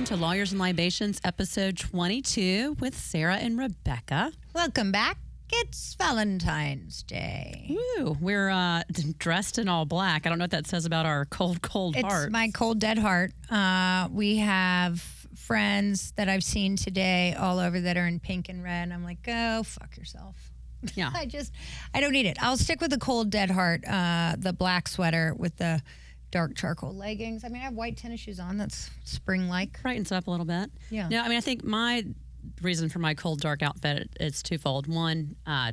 to Lawyers and Libations, episode 22 with Sarah and Rebecca. Welcome back. It's Valentine's Day. Woo, we're dressed in all black. I don't know what that says about our cold hearts. It's my cold, dead heart. We have friends that I've seen today all over that are in pink and red. I'm like, go fuck yourself. Yeah. I don't need it. I'll stick with the cold, dead heart, the black sweater with the dark charcoal leggings. I mean, I have white tennis shoes on. That's spring-like. Brightens up a little bit. Yeah. No, I mean, I think my reason for my cold, dark outfit is twofold. One, I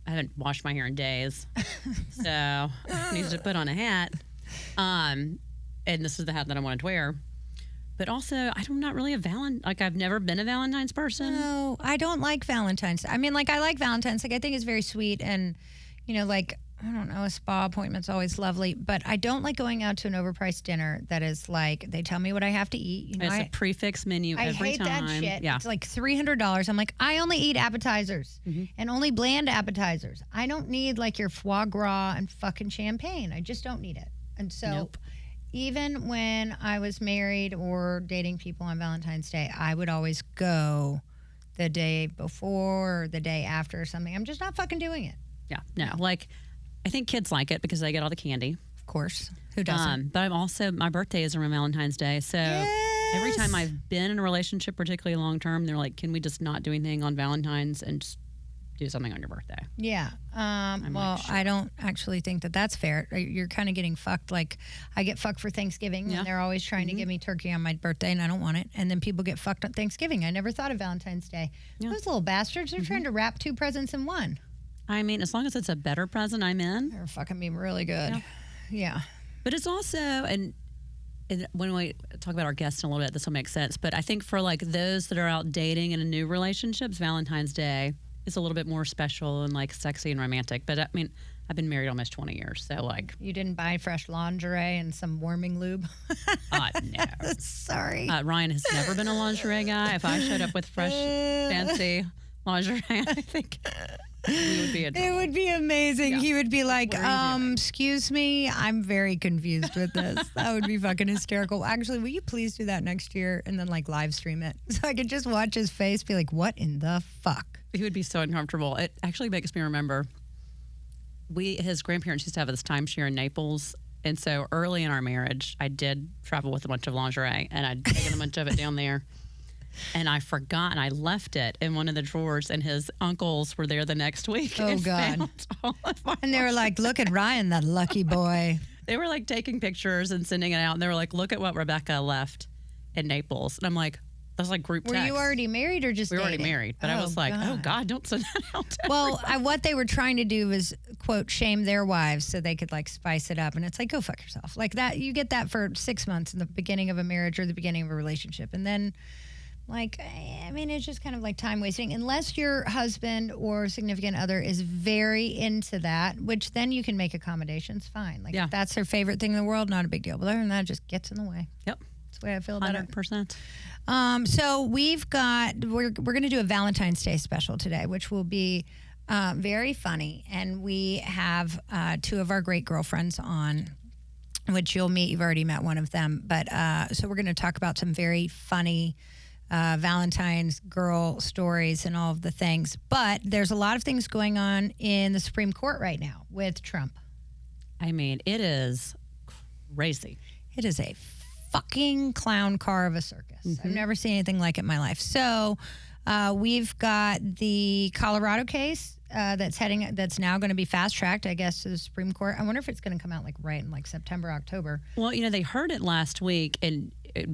haven't washed my hair in days, so I needed to put on a hat. And this is the hat that I wanted to wear. But also, I'm not really I've never been a Valentine's person. No, I don't like Valentine's. I mean, I like Valentine's. I think it's very sweet and, I don't know, a spa appointment's always lovely, but I don't like going out to an overpriced dinner that is they tell me what I have to eat. It's a prefix menu every time. I hate that shit. Yeah. It's like $300. I'm like, I only eat appetizers and only bland appetizers. I don't need your foie gras and fucking champagne. I just don't need it. And so even when I was married or dating people on Valentine's Day, I would always go the day before or the day after or something. I'm just not fucking doing it. Yeah, no, I think kids like it because they get all the candy. Of course. Who doesn't? But my birthday is around Valentine's Day. So every time I've been in a relationship, particularly long term, they're like, can we just not do anything on Valentine's and just do something on your birthday? Yeah. Sure. I don't actually think that that's fair. You're kind of getting fucked. I get fucked for Thanksgiving, and they're always trying to give me turkey on my birthday, and I don't want it. And then people get fucked on Thanksgiving. I never thought of Valentine's Day. Yeah. Those little bastards, they're trying to wrap two presents in one. I mean, as long as it's a better present, I'm in. They're fucking being really good. Yeah. But it's also, and when we talk about our guests in a little bit, this will make sense. But I think for those that are out dating in a new relationships, Valentine's Day is a little bit more special and sexy and romantic. But I mean, I've been married almost 20 years, so You didn't buy fresh lingerie and some warming lube? No. Sorry. Ryan has never been a lingerie guy. If I showed up with fresh, fancy lingerie, I think we would be in trouble. It would be amazing. Yeah. He would be like, excuse me, I'm very confused with this. That would be fucking hysterical. Actually, will you please do that next year and then live stream it? So I could just watch his face be like, what in the fuck? He would be so uncomfortable. It actually makes me remember his grandparents used to have this timeshare in Naples. And so early in our marriage, I did travel with a bunch of lingerie and I'd taken a bunch of it down there. And I forgot, and I left it in one of the drawers, and his uncles were there the next week. Oh, God. And they were like, look at Ryan, that lucky boy. They were taking pictures and sending it out, and they were like, look at what Rebecca left in Naples. And I'm like, that's group text. Were you already married or just We were dating? already married, but I was like, oh, God, don't send that out to everyone. What they were trying to do was, quote, shame their wives so they could, spice it up. And it's go fuck yourself. You get that for 6 months in the beginning of a marriage or the beginning of a relationship. And then... it's just kind of time wasting. Unless your husband or significant other is very into that, which then you can make accommodations, fine. If that's their favorite thing in the world, not a big deal. But other than that, it just gets in the way. Yep. That's the way I feel about 100%. it. So we're going to do a Valentine's Day special today, which will be very funny. And we have two of our great girlfriends on, which you'll meet. You've already met one of them. But so we're going to talk about some very funny Valentine's girl stories and all of the things. But there's a lot of things going on in the Supreme Court right now with Trump. I mean, it is crazy. It is a fucking clown car of a circus. I've never seen anything like it in my life. So we've got the Colorado case that's now going to be fast-tracked, I guess, to the Supreme Court. I wonder if it's going to come out right in September, October. Well, they heard it last week, and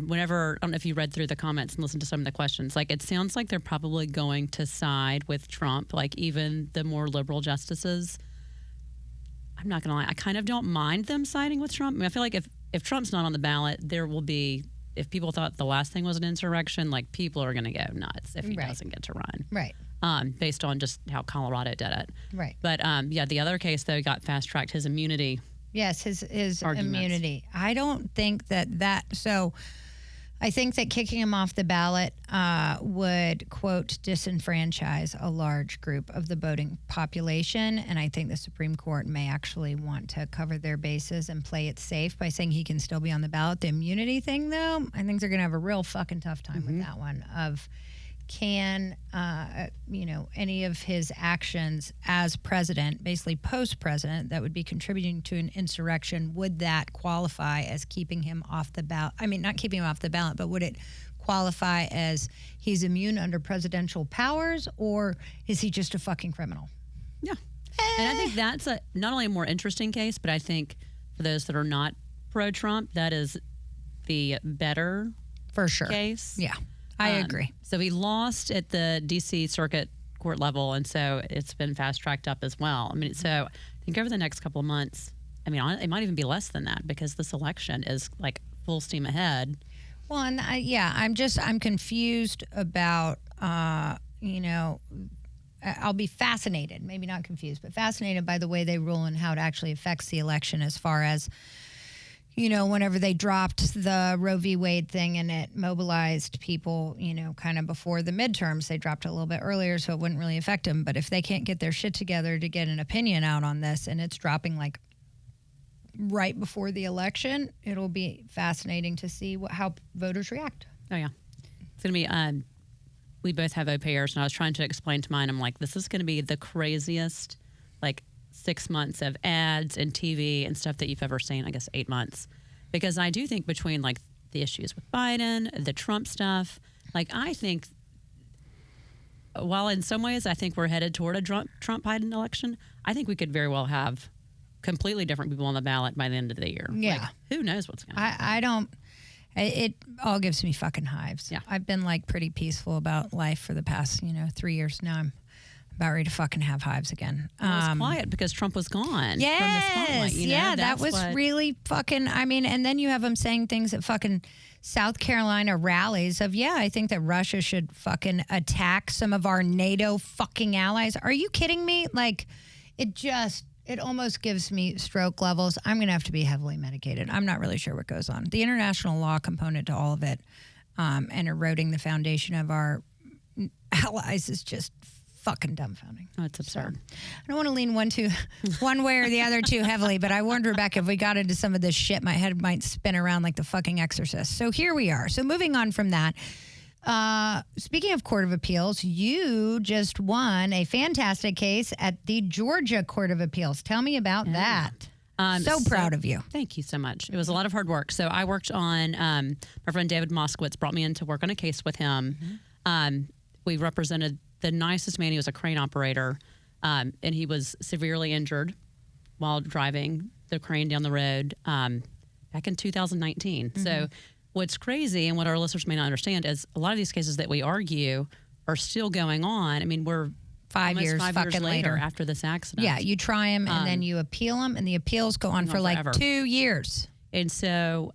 whenever, I don't know if you read through the comments and listened to some of the questions, it sounds like they're probably going to side with Trump, even the more liberal justices. I'm not going to lie, I kind of don't mind them siding with Trump. I mean, I feel like if Trump's not on the ballot, there will be, if people thought the last thing was an insurrection, people are going to go nuts if he doesn't get to run. Right. Based on just how Colorado did it. Right. But the other case, though, got fast-tracked, his immunity. Yes, his immunity. I don't think that so I think that kicking him off the ballot would, quote, disenfranchise a large group of the voting population. And I think the Supreme Court may actually want to cover their bases and play it safe by saying he can still be on the ballot. The immunity thing, though, I think they're going to have a real fucking tough time with that one of can, any of his actions as president, basically post-president, that would be contributing to an insurrection, would that qualify as keeping him off the ballot? I mean, not keeping him off the ballot, but would it qualify as he's immune under presidential powers, or is he just a fucking criminal? Yeah. And I think that's not only a more interesting case, but I think for those that are not pro-Trump, that is the better for sure case. Yeah. I agree. So he lost at the D.C. Circuit Court level, and so it's been fast-tracked up as well. I mean, so I think over the next couple of months, I mean, it might even be less than that because this election is like full steam ahead. Well, and I'm confused about, I'll be fascinated, maybe not confused, but fascinated by the way they rule and how it actually affects the election as far as, whenever they dropped the Roe v. Wade thing and it mobilized people, kind of before the midterms, they dropped it a little bit earlier so it wouldn't really affect them. But if they can't get their shit together to get an opinion out on this and it's dropping like right before the election, it'll be fascinating to see how voters react. Oh, yeah. It's going to be, we both have au pairs, and I was trying to explain to mine, I'm like, this is going to be the craziest, 6 months of ads and TV and stuff that you've ever seen, I guess 8 months. Because I do think between the issues with Biden, the Trump stuff, I think while in some ways I think we're headed toward a Trump-Biden election, I think we could very well have completely different people on the ballot by the end of the year. Yeah. Who knows what's going to happen? I don't, it all gives me fucking hives. Yeah. I've been pretty peaceful about life for the past, 3 years now. I'm about ready to fucking have hives again. It was quiet because Trump was gone yes, from the spotlight. That was really fucking, and then you have him saying things at fucking South Carolina rallies of, I think that Russia should fucking attack some of our NATO fucking allies. Are you kidding me? It almost gives me stroke levels. I'm going to have to be heavily medicated. I'm not really sure what goes on. The international law component to all of it and eroding the foundation of our allies is just fucking dumbfounding. Oh, it's absurd. So, I don't want to lean one way or the other too heavily, but I warned Rebecca if we got into some of this shit, my head might spin around like the fucking Exorcist. So here we are. So moving on from that, speaking of Court of Appeals, you just won a fantastic case at the Georgia Court of Appeals. Tell me about that. So proud of you. Thank you so much. It was a lot of hard work. So I worked on, my friend David Moskowitz brought me in to work on a case with him. We represented the nicest man. He was a crane operator, and he was severely injured while driving the crane down the road back in 2019. So what's crazy and what our listeners may not understand is a lot of these cases that we argue are still going on. I mean, we're 5 years later after this accident. Yeah, you try them and then you appeal them, and the appeals go on for forever. 2 years. And so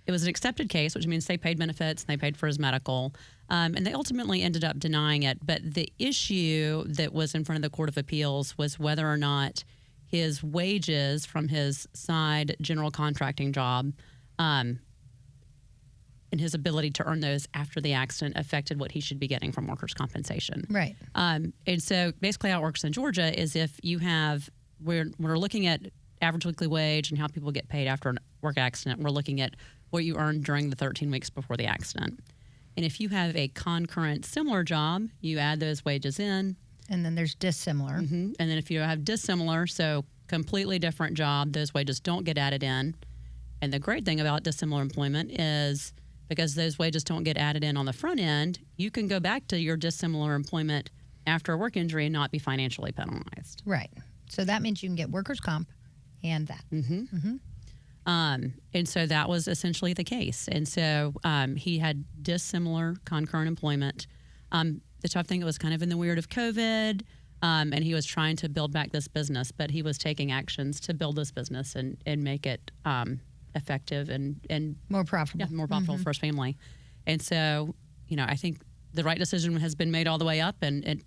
it was an accepted case, which means they paid benefits and they paid for his medical. And they ultimately ended up denying it. But the issue that was in front of the Court of Appeals was whether or not his wages from his side general contracting job and his ability to earn those after the accident affected what he should be getting from workers' compensation. Right. And so basically how it works in Georgia is if you have, we're looking at average weekly wage and how people get paid after a work accident. We're looking at what you earned during the 13 weeks before the accident. And if you have a concurrent similar job, you add those wages in. And then there's dissimilar. And then if you have dissimilar, so completely different job, those wages don't get added in. And the great thing about dissimilar employment is because those wages don't get added in on the front end, you can go back to your dissimilar employment after a work injury and not be financially penalized. Right. So that means you can get workers' comp and that. And so that was essentially the case. And so he had dissimilar concurrent employment. The tough thing, it was kind of in the weird of COVID, and he was trying to build back this business, but he was taking actions to build this business and make it effective and more profitable. Yeah, more profitable for his family. And so, I think the right decision has been made all the way up, and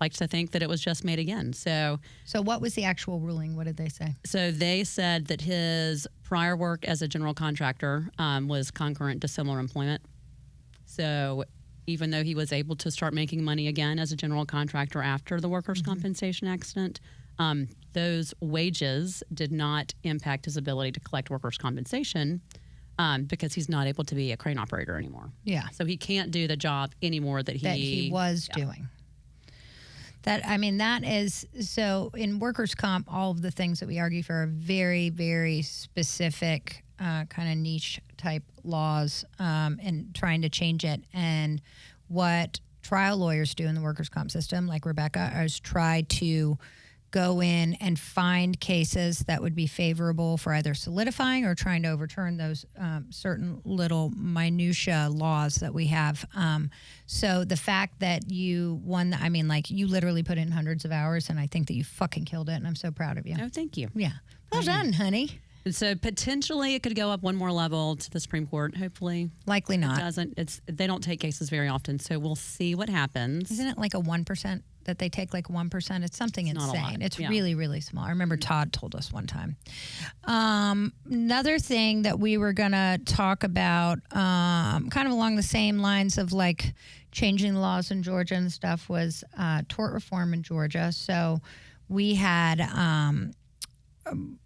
like to think that it was just made again. So what was the actual ruling? What did they say? So they said that his prior work as a general contractor was concurrent to similar employment. So even though he was able to start making money again as a general contractor after the workers' compensation accident, those wages did not impact his ability to collect workers' compensation because he's not able to be a crane operator anymore. Yeah. So he can't do the job anymore that he was doing. That is, so in workers' comp, all of the things that we argue for are very, very specific kind of niche type laws and trying to change it. And what trial lawyers do in the workers' comp system, like Rebecca, is try to go in and find cases that would be favorable for either solidifying or trying to overturn those certain little minutia laws that we have. So the fact that you won, you literally put in hundreds of hours, and I think that you fucking killed it, and I'm so proud of you. Oh, thank you. Yeah. Well done, honey. And so potentially it could go up one more level to the Supreme Court. Hopefully, likely not. It doesn't. They don't take cases very often, so we'll see what happens. Isn't it like a 1% that they take? Like 1%? It's something insane. It's really, really small. I remember Todd told us one time. Another thing that we were going to talk about, kind of along the same lines of like changing the laws in Georgia and stuff, was tort reform in Georgia. So we had.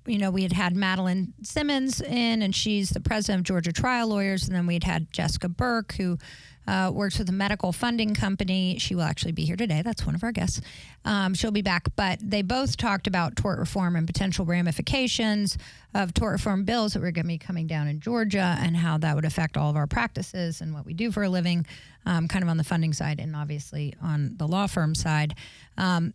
We had Madeline Simmons in, and she's the president of Georgia Trial Lawyers. And then we'd had Jessica Burke, who works with a medical funding company. She will actually be here today. That's one of our guests. She'll be back. But they both talked about tort reform and potential ramifications of tort reform bills that were going to be coming down in Georgia and how that would affect all of our practices and what we do for a living, kind of on the funding side and obviously on the law firm side.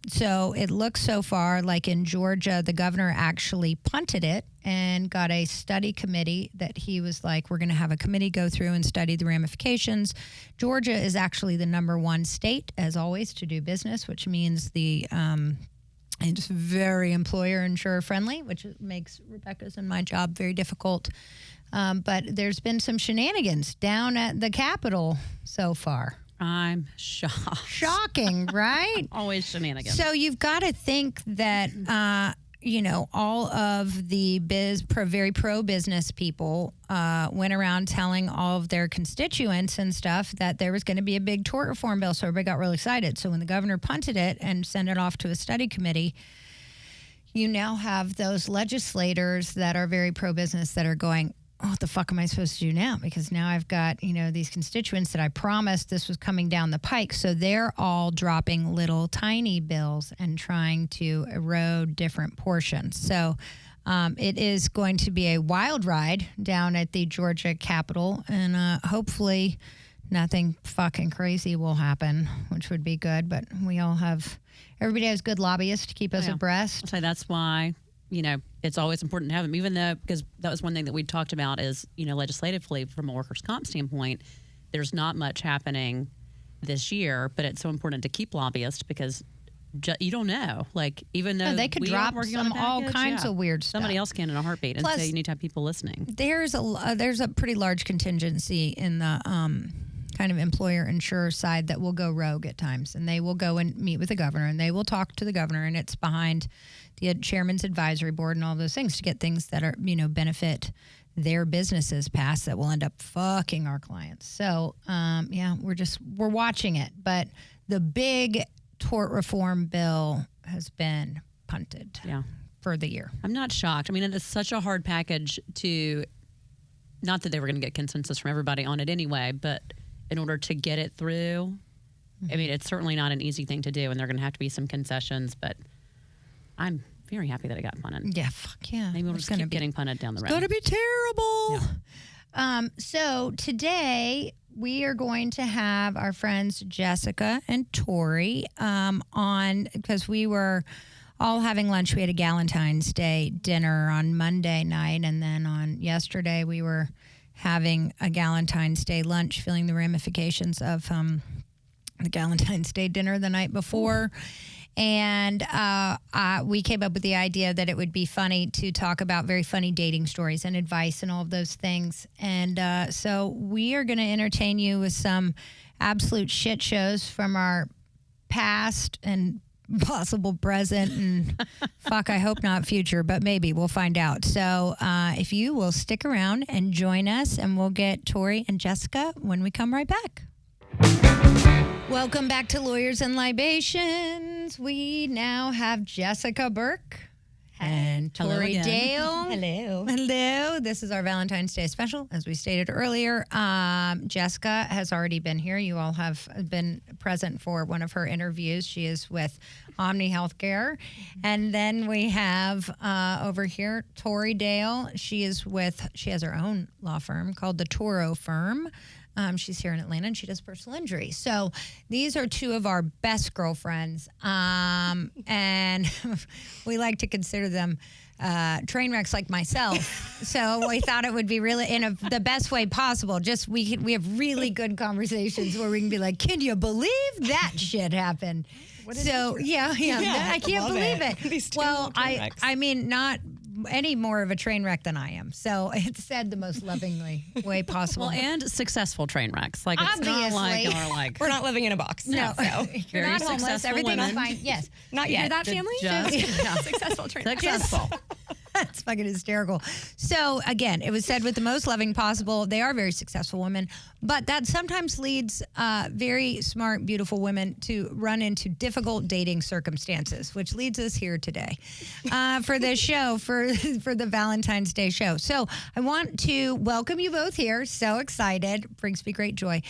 So it looks so far like in Georgia, the governor actually punted it and got a study committee that he was like, we're going to have a committee go through and study the ramifications. Georgia is actually the #1 state, as always, to do business, which means it's very employer insurer friendly, which makes Rebecca's and my job very difficult. But there's been some shenanigans down at the Capitol so far. I'm shocked. Shocking, right? Always shenanigans. So you've got to think that, all of the very pro-business people went around telling all of their constituents and stuff that there was going to be a big tort reform bill. So everybody got really excited. So when the governor punted it and sent it off to a study committee, you now have those legislators that are very pro-business that are going, oh, what the fuck am I supposed to do now? Because now I've got, these constituents that I promised this was coming down the pike. So they're all dropping little tiny bills and trying to erode different portions. So it is going to be a wild ride down at the Georgia Capitol. And hopefully nothing fucking crazy will happen, which would be good. But everybody has good lobbyists to keep us abreast. So that's why, it's always important to have them, even though, because that was one thing that we talked about is, legislatively from a workers' comp standpoint, there's not much happening this year, but it's so important to keep lobbyists because you don't know. Like, even though they could drop all kinds of weird stuff. Somebody else can in a heartbeat. And Plus, so you need to have people listening. There's a pretty large contingency in the kind of employer insurer side that will go rogue at times, and they will go and meet with the governor, and they will talk to the governor, and it's behind the chairman's advisory board and all those things to get things that are benefit their businesses passed that will end up fucking our clients. So we're watching it, but the big tort reform bill has been punted for the year. I'm not shocked. I mean, it's such a hard package to, not that they were going to get consensus from everybody on it anyway, but in order to get it through, I mean, it's certainly not an easy thing to do, and there are going to have to be some concessions, but I'm very happy that it got punted. Yeah, fuck yeah. Maybe we'll just keep getting punted down the road. It's going to be terrible. Yeah. So today we are going to have our friends Jessica and Tori on, because we were all having lunch. We had a Valentine's Day dinner on Monday night, and then on yesterday we were having a Valentine's Day lunch, feeling the ramifications of the Valentine's Day dinner the night before. And we came up with the idea that it would be funny to talk about very funny dating stories and advice and all of those things. And so we are going to entertain you with some absolute shit shows from our past and possible present and fuck, I hope not future, but maybe we'll find out. So if you will stick around and join us, and we'll get Torrie and Jessica when we come right back. Welcome back to Lawyers and Libations. We now have Jessica Burke and Torrie Dale. Hello. Hello. This is our Valentine's Day special, as we stated earlier. Jessica has already been here. You all have been present for one of her interviews. She is with Omni Healthcare. And then we have over here Torrie Dale. She has her own law firm called the Toro Firm. She's here in Atlanta, and she does personal injury. So these are two of our best girlfriends, and we like to consider them train wrecks like myself. So we thought it would be really in the best way possible. Just we have really good conversations where we can be like, "Can you believe that shit happened?" So yeah, I can't believe it. Well, I mean, not any more of a train wreck than I am. So it's said the most lovingly way possible. Well, and successful train wrecks. Like, it's Obviously. not like We're not living in a box. No, So. you're not homeless. successful Everything's women. fine. Yes, Not yet. That family? Just Successful train wreck. successful. that's fucking hysterical. So again, it was said with the most loving possible. They are very successful women, but that sometimes leads very smart, beautiful women to run into difficult dating circumstances, which leads us here today for this show, for the Valentine's Day show. So I want to welcome you both here. So excited. Brings me great joy.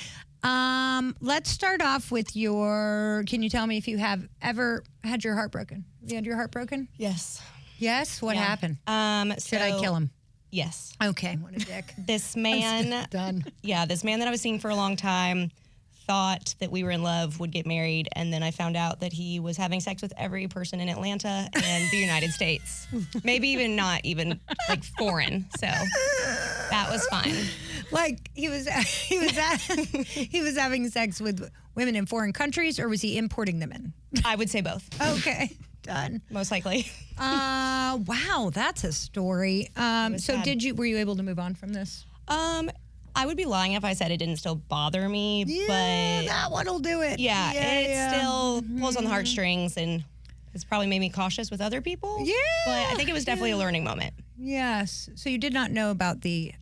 Let's start off with can you tell me if you have ever had your heart broken? Have you had your heart broken? Yes. Yes? What Yeah. happened? Should I So- kill him? Yes. Okay, what a dick. This man, Done. this man that I was seeing for a long time thought that we were in love, would get married, and then I found out that he was having sex with every person in Atlanta and the United States. Maybe even not even like foreign. So that was fine. Like he was having sex with women in foreign countries, or was he importing them in? I would say both. Okay, done. Most likely. Wow, that's a story. So sad. were you able to move on from this? I would be lying if I said it didn't still bother me, but that one'll do it. it still pulls on the heartstrings, and it's probably made me cautious with other people. Yeah. But I think it was definitely a learning moment. Yes. So you did not know about the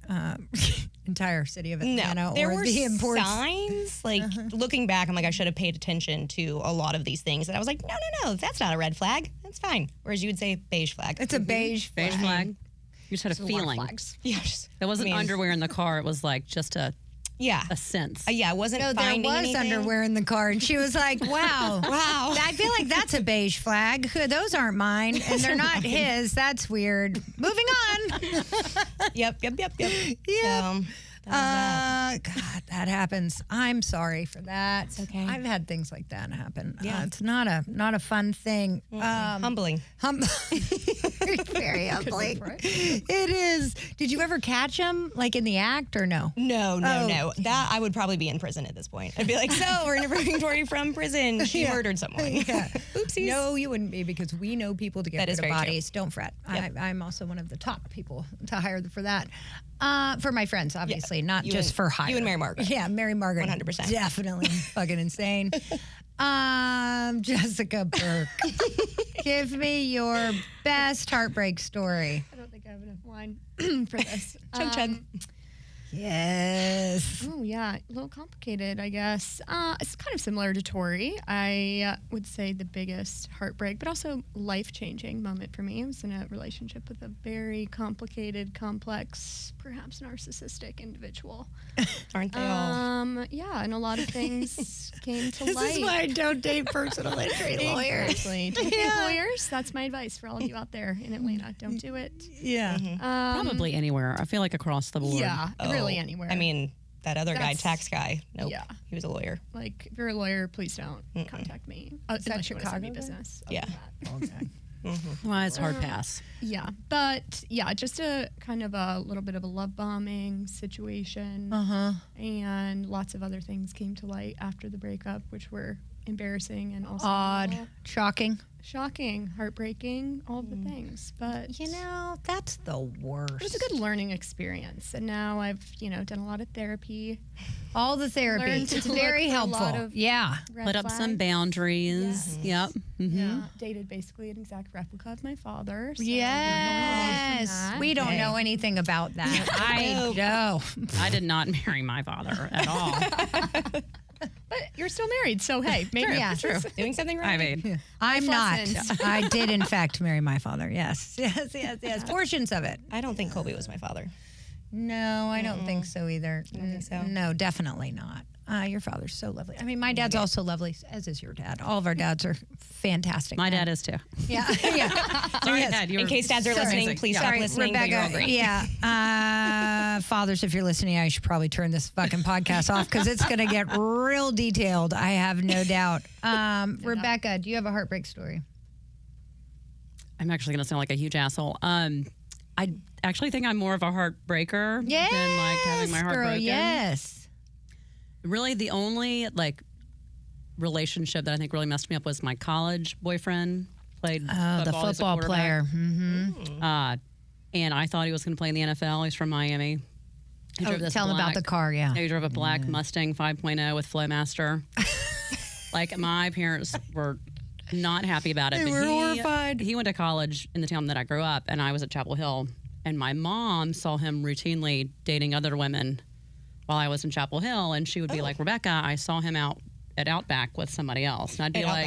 entire city of Atlanta No, there or were the imports. signs. Like looking back, I'm like, I should have paid attention to a lot of these things. And I was like, no, that's not a red flag. That's fine. Whereas you would say beige flag. It's a beige Beige flag. You just had a feeling. Yeah, just, It wasn't I mean, underwear in the car. It was like just a sense. Yeah, I wasn't No, there finding was anything. underwear in the car, and she was like, "Wow, Wow. I feel like that's a beige flag. Those aren't mine, and they're not his. That's weird." Moving on. Yep. Yeah. So, that God, that happens. I'm sorry for that. It's okay. I've had things like that happen. Yeah. It's not a fun thing. humbling. Very humbling. It is. Did you ever catch him like in the act or no? No. Oh. That I would probably be in prison at this point. I'd be like, so we're interviewing Tori from prison. She murdered someone. Yeah. Oopsies. No, you wouldn't be, because we know people to get That rid is of very true. bodies. Don't fret. Yep. I'm also one of the top people to hire for that. For my friends, obviously, not You just and- for hire. you and Mary Margaret. Yeah, Mary Margaret. 100%. Definitely fucking insane. Jessica Burke, give me your best heartbreak story. I don't think I have enough wine for this. Chug. Yes. Oh, yeah. A little complicated, I guess. It's kind of similar to Tori. I would say the biggest heartbreak, but also life-changing moment for me. I was in a relationship with a very complicated, complex, perhaps narcissistic individual. Aren't they all? Yeah, and a lot of things came to This light. is why I don't date personal injury lawyers. Exactly. Don't date lawyers. That's my advice for all of you out there in Atlanta. Don't do it. Yeah. Probably anywhere. I feel like across the board. Yeah, really anywhere. I mean, that other guy, That's- tax guy. Nope. yeah. He was a lawyer. Like, if you're a lawyer, please don't contact me. that Unless you want to send me Chicago then? business. Yeah. Other than that. Okay. Well, it's hard pass. Yeah. But, yeah, just a kind of a little bit of a love bombing situation. Uh-huh. And lots of other things came to light after the breakup, which were embarrassing and also Odd, shocking. shocking, heartbreaking, all the things. But You know, that's the worst. it was a good learning experience. And now I've, done a lot of therapy. All the therapy. Learned to It's look very for a lot helpful. of Yeah. red Put up some flags. boundaries. Yep. Yeah, dated basically an exact replica of my father. So Yes. We don't know anything about that. I know. I did not marry my father at all. But you're still married, so hey, maybe Yeah. True. Doing something right. I mean, I'm not. lessons. I did, in fact, marry my father. Yes. Yes. Portions of it. I don't think Colby was my father. No, I don't think so either. I don't think so. No, definitely not. Your father's so lovely. I mean, my dad's also lovely, as is your dad. All of our dads are fantastic. my men. dad is too. Yeah. Yeah. Sorry, Yes. Dad. You In were case dads are listening, amazing. please Yeah. stop Sorry, listening. But you're all Rebecca. great. Yeah. Fathers, if you're listening, I should probably turn this fucking podcast off because it's going to get real detailed. I have no doubt. Rebecca, do you have a heartbreak story? I'm actually going to sound like a huge asshole. I actually think I'm more of a heartbreaker Yes, than like having my heart girl, broken. yes. Really, the only like relationship that I think really messed me up was my college boyfriend. Played Oh, the football. He's a football quarterback. player. Mm-hmm. And I thought he was going to play in the NFL. He's from Miami. He drove this Tell him about black- the car, yeah. He drove a black Mustang 5.0 with Flowmaster. Like, my parents were not happy about it. They were horrified. He went to college in the town that I grew up, and I was at Chapel Hill. And my mom saw him routinely dating other women while I was in Chapel Hill. And she would be like, Rebecca, I saw him out at Outback with somebody else. And I'd be At like,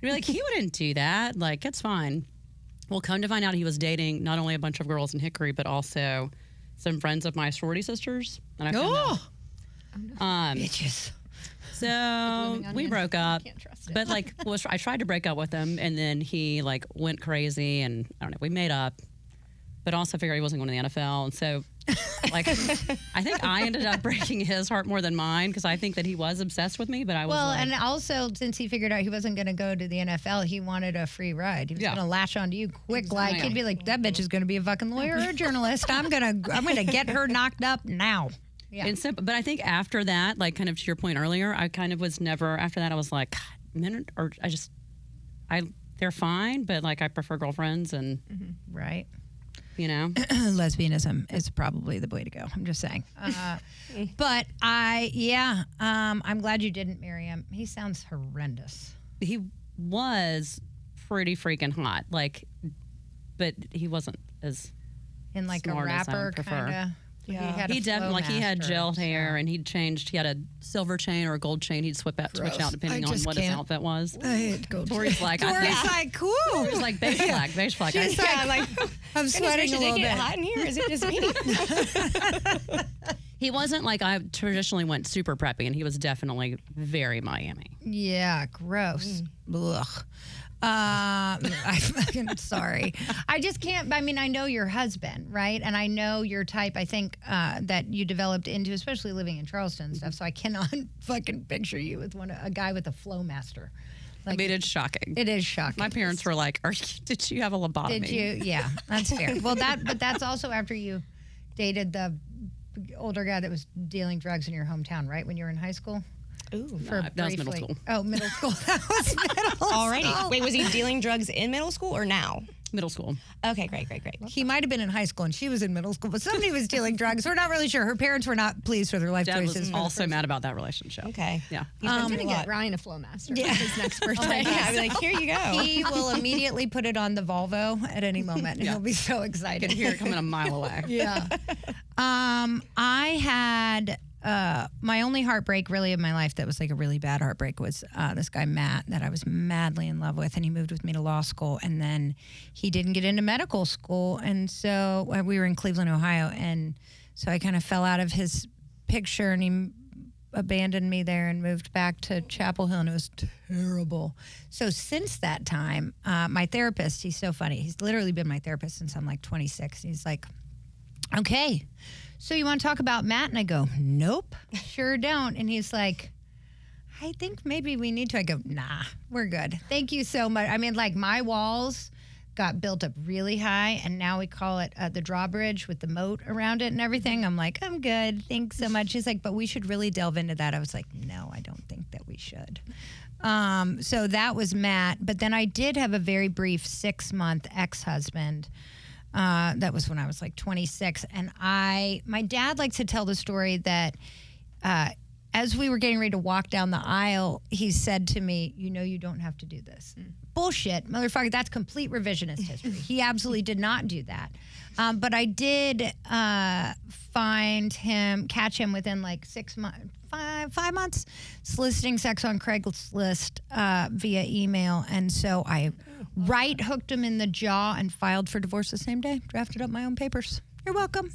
Outback. he wouldn't do that. Like, it's fine. Well, come to find out, he was dating not only a bunch of girls in Hickory, but also some friends of my sorority sisters. And I found out. Bitches. So blooming we onion. broke up. Can't trust it. But like, I tried to break up with him, and then he like went crazy, and I don't know. We made up, but also figured he wasn't going to the NFL, and so like, I think I ended up breaking his heart more than mine because I think that he was obsessed with me, but I was Well, like, and also, since he figured out he wasn't going to go to the NFL, he wanted a free ride. He was Yeah. going to latch onto you quick. Like, Yeah. he'd be like, that bitch is going to be a fucking lawyer or a journalist. I'm going to get her knocked up now. Yeah. And so, but I think after that, like kind of to your point earlier, I kind of was never after that. I was like, God, men or they're fine, but like I prefer girlfriends, and Right. lesbianism Is probably the way to go. I'm just saying. But I'm glad you didn't marry him. He sounds horrendous. He was pretty freaking hot, like, but he wasn't as In like a smart as I would rapper prefer. kind of. Yeah. he definitely he had gelled hair, and he had a silver chain or a gold chain. He'd switch out depending on what his outfit was. I hate gold. Tori's like, Tori's like, cool. it was like beige flag. She's like, I'm sweating a Did little it bit. get hot in here? Is it just me? He wasn't like I traditionally went super preppy, and he was definitely very Miami. Yeah, gross. Ugh. I'm fucking sorry. I just can't. I mean, I know your husband, right? And I know your type. I think that you developed into, especially living in Charleston and stuff. So I cannot fucking picture you with a guy with a Flowmaster. I mean, it's shocking. It is shocking. My parents were like, "Did you have a lobotomy?" Did you? Yeah, that's fair. Well, but that's also after you dated the older guy that was dealing drugs in your hometown, right? When you were in high school. Ooh. That was middle briefly. school. Oh, middle school. That was middle Alrighty. school. Wait, was he dealing drugs in middle school or now? Middle school. Okay, great. He might have been in high school and she was in middle school, but somebody was dealing drugs. We're not really sure. Her parents were not pleased with her life Dad choices. was for the also first- mad about that relationship. Okay. Yeah. He's been I'm through going a to lot. get Ryan a Flowmaster Yeah. for his next birthday. Yeah, I'd be like, here you go. He will immediately put it on the Volvo at any moment, and he'll be so I excited. could hear it coming a mile away. Yeah. I had my only heartbreak really of my life that was like a really bad heartbreak was this guy Matt that I was madly in love with, and he moved with me to law school, and then he didn't get into medical school, and so we were in Cleveland, Ohio, and so I kind of fell out of his picture, and he abandoned me there and moved back to Chapel Hill, and it was terrible. So since that time, my therapist, he's so funny, he's literally been my therapist since I'm like 26. He's like, okay, so you want to talk about Matt? And I go, nope, sure don't. And he's like, I think maybe we need to. I go, nah, we're good. Thank you so much. I mean, like, my walls got built up really high, and now we call it the drawbridge with the moat around it and everything. I'm like, I'm good. Thanks so much. She's like, but we should really delve into that. I was like, no, I don't think that we should. So that was Matt. But then I did have a very brief 6-month ex-husband. That was when I was like 26. And my dad likes to tell the story that as we were getting ready to walk down the aisle, he said to me, you know, you don't have to do this. Bullshit, motherfucker. That's complete revisionist history. He absolutely did not do that. But I did catch him within like 6 months, 5 months, soliciting sex on Craigslist via email. And so I hooked him in the jaw and filed for divorce the same day, drafted up my own papers. You're welcome.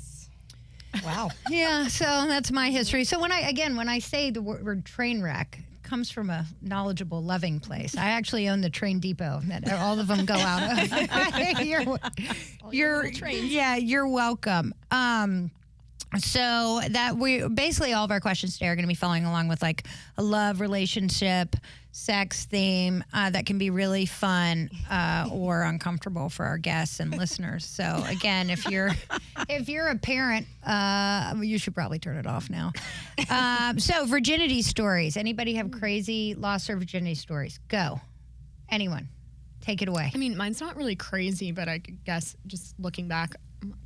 Wow. Yeah, so that's my history. So when I say the word train wreck, it comes from a knowledgeable, loving place. I actually own the train depot that all of them go out of. You're welcome. So that we basically all of our questions today are going to be following along with like a love, relationship, sex theme that can be really fun or uncomfortable for our guests and listeners. So again, if you're a parent, you should probably turn it off now. So virginity stories. Anybody have crazy loss or virginity stories? Go. Anyone. Take it away. I mean, mine's not really crazy, but I guess just looking back,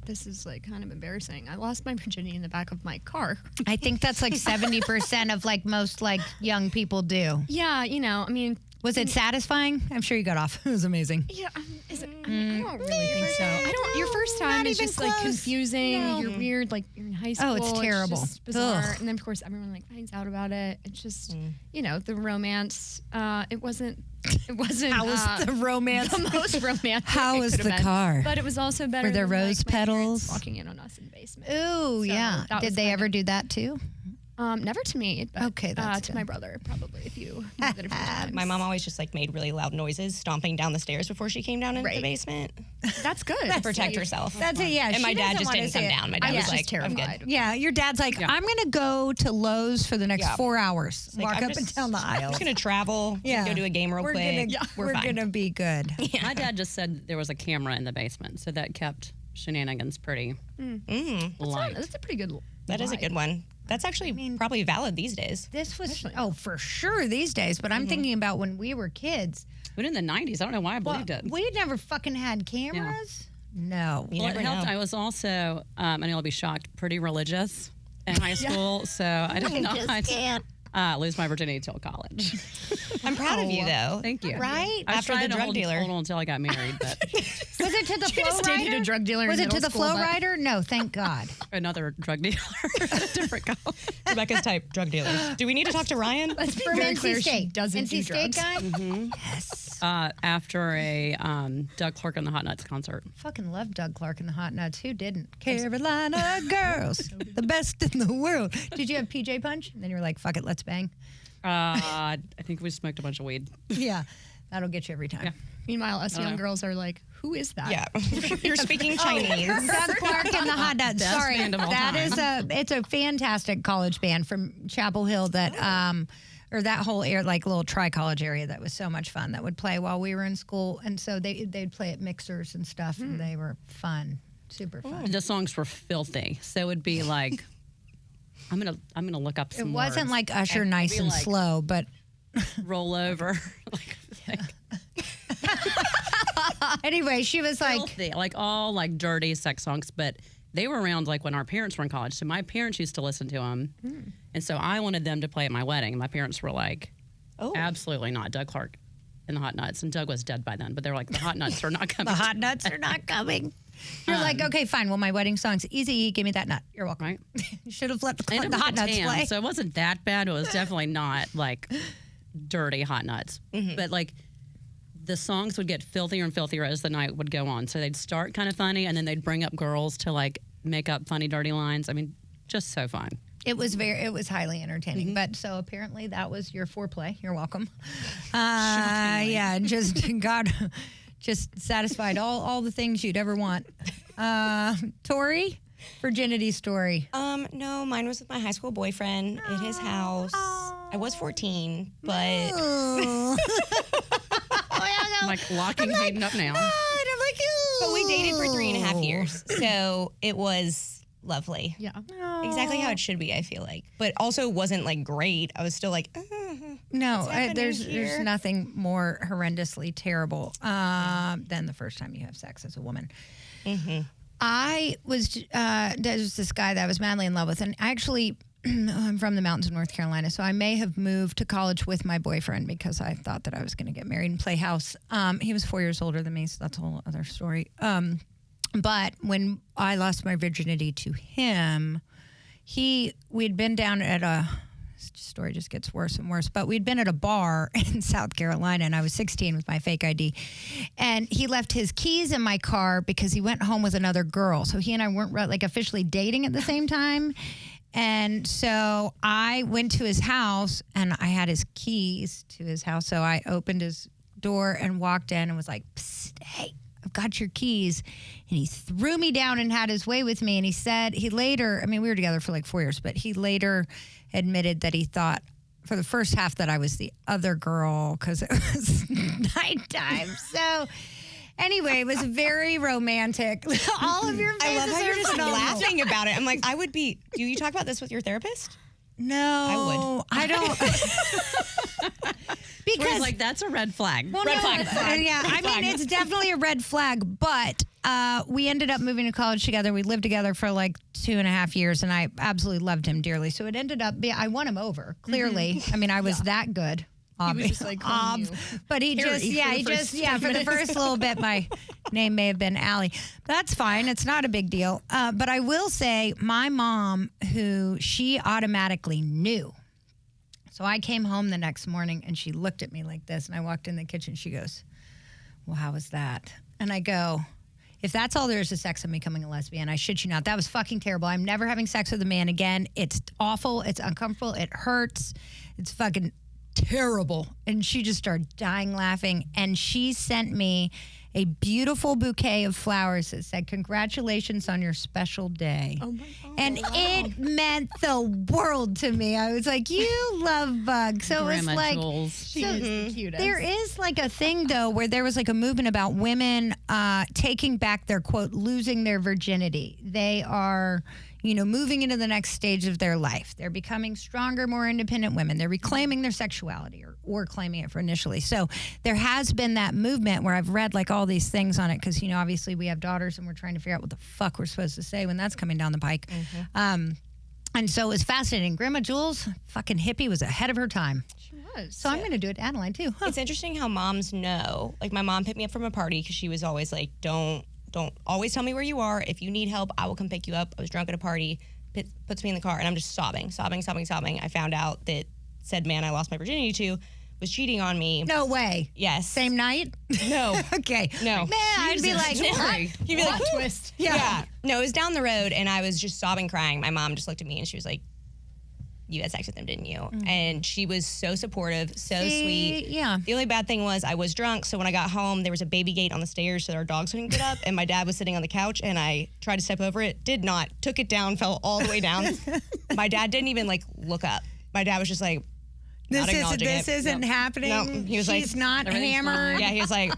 this is like kind of embarrassing. I lost my virginity in the back of my car. I think that's like 70% of like most like young people do. Yeah, you know, I mean. Was it satisfying? I'm sure you got off. It was amazing. Yeah, is it? I don't really think so. Your first time is just like confusing. No. You're weird. Like you're in high school. Oh, it's terrible. It's just bizarre. Ugh. And then of course everyone like finds out about it. It's just you know the romance. It wasn't. How was the romance? The most romantic. How was the car? But it was also better. Were there than, rose like, petals walking in on us in the basement? Ooh, so yeah. Did they ever do that too? Never to me, but okay, that's to my brother probably. If you moved it a few times. My mom always just like made really loud noises, stomping down the stairs before she came down into the basement. That's good. To protect herself. That's it. Yeah. And my dad just didn't come down. My dad was like, terrified. I'm good. Yeah, your dad's like, I'm gonna go to Lowe's for the next 4 hours. Like, walk up and down the aisle. I'm just gonna travel. Yeah. Go do a game real quick. We're gonna be good. Yeah. My dad just said there was a camera in the basement, so that kept shenanigans pretty light. That's a pretty good. That is a good one. That's actually probably valid these days. This was, for sure these days, but I'm thinking about when we were kids. But in the 90s, I don't know why I believed it. We never fucking had cameras. Yeah. No. Well, it helped. I was also, and you'll be shocked, pretty religious in high school, so I did not lose my virginity till college. I'm proud of you, though. Thank you. Right? I After the drug dealer. Hold on until I got married, but was it to the flow rider? A drug dealer was in it to the school, flow rider? No, thank God. Another drug dealer, different college. Rebecca's type drug dealers. Do we need to talk to Ryan? Let's be From very NC clear. State. She doesn't NC do State drugs. guy. Yes. After a Doug Clark and the Hot Nuts concert. Fucking love Doug Clark and the Hot Nuts. Who didn't? Carolina girls, the best in the world. Did you have PJ Punch? And then you were like, fuck it, let's bang. I think we smoked a bunch of weed. Yeah, that'll get you every time. Yeah. Meanwhile, us young girls are like, who is that? Yeah. You're speaking Chinese. Doug Clark and the Hot Nuts. Best Sorry, band of all that time. it's a fantastic college band from Chapel Hill that or that whole area, like little tri-college area that was so much fun that would play while we were in school, and so they'd play at mixers and stuff, and they were fun, super fun. The songs were filthy, so it would be like. I'm gonna look up some. It wasn't words. like Usher, nice and like, slow, but roll over. anyway, she was filthy, like all like dirty sex songs, but they were around like when our parents were in college. So my parents used to listen to them, and so I wanted them to play at my wedding. And my parents were like, absolutely not, Doug Clark and the Hot Nuts. And Doug was dead by then, but they were like, the Hot Nuts are not coming. The Hot Nuts are not coming. You're like, okay, fine. Well, my wedding song's Easy, give me that nut. You're welcome. Right? You should have let the And it was Hot a Nuts tan, play. so it wasn't that bad. It was definitely not like dirty Hot Nuts, but like the songs would get filthier and filthier as the night would go on. So they'd start kind of funny, and then they'd bring up girls to like make up funny, dirty lines. I mean, just so fun. It was highly entertaining. But so apparently that was your foreplay. You're welcome. Yeah, just satisfied all the things you'd ever want. Tori, virginity story. No, mine was with my high school boyfriend at his house. I was 14, but I'm like locking Hayden up now. And I'm like, dated for 3.5 years. So it was lovely. Yeah. Exactly how it should be, I feel like. But also wasn't like great. I was still like, No, happening there's here? nothing more horrendously terrible than the first time you have sex as a woman. I was there's this guy that I was madly in love with, and actually I'm from the mountains of North Carolina, so I may have moved to college with my boyfriend because I thought that I was going to get married and play house. He was 4 years older than me, so that's a whole other story. But when I lost my virginity to him, we'd been down at this story just gets worse and worse, but we'd been at a bar in South Carolina, and I was 16 with my fake ID, and he left his keys in my car because he went home with another girl. So he and I weren't like officially dating at the same time. And so I went to his house, and I had his keys to his house. So I opened his door and walked in and was like, "Psst, hey, I've got your keys." And he threw me down and had his way with me. And he said, we were together for like 4 years, but he later admitted that he thought for the first half that I was the other girl because it was nighttime. So anyway, it was very romantic. All of your faces I love how are you're just phenomenal. laughing about it. I'm like, do you talk about this with your therapist? No, I don't. Where he's Because like, that's a red flag. well, Red no, flag. yeah, I mean, it's definitely a red flag, but we ended up moving to college together. We lived together for like 2.5 years, and I absolutely loved him dearly. So it ended up I won him over, clearly. I mean, I was that good. He was just like calling you But he Harry for the first little bit, my name may have been Allie. That's fine. It's not a big deal. But I will say my mom, she automatically knew. So I came home the next morning and she looked at me like this, and I walked in the kitchen. She goes, "Well, how was that?" And I go, "If that's all there is to sex, I'm becoming a lesbian. I shit you not. That was fucking terrible. I'm never having sex with a man again. It's awful. It's uncomfortable. It hurts. It's fucking terrible." And she just started dying laughing. And she sent me a beautiful bouquet of flowers that said, "Congratulations on your special day." Oh my God. And it meant the world to me. I was like, "You love bugs." So it was Grandma like, Jules. She is the cutest. there is like a thing though where there was like a movement about women taking back their quote, losing their virginity. They are, moving into the next stage of their life. They're becoming stronger, more independent women. They're reclaiming their sexuality or claiming it for initially. So there has been that movement where I've read like all these things on it because, obviously we have daughters and we're trying to figure out what the fuck we're supposed to say when that's coming down the pike. And so it was fascinating. Grandma Jules, fucking hippie, was ahead of her time. She was. So I'm going to do it to Adeline too. Huh. It's interesting how moms know. Like my mom picked me up from a party because she was always like, don't always tell me where you are. If you need help, I will come pick you up. I was drunk at a party, puts me in the car, and I'm just sobbing. I found out that said man I lost my virginity to was cheating on me. No way. Yes. Same night? No. Okay. No. Man, I'd be like, what? He'd be like, Plot twist. yeah. No, it was down the road, and I was just sobbing, crying. My mom just looked at me, and she was like, "You had sex with him, didn't you?" And she was so supportive, so sweet. Yeah. The only bad thing was I was drunk, so when I got home, there was a baby gate on the stairs so our dogs couldn't get up, and my dad was sitting on the couch, and I tried to step over it, did not, took it down, fell all the way down. My dad didn't even look up. My dad was just like, not acknowledging This it. isn't happening. No. He was She's like, not everything's hammered. fine. Yeah, he was like,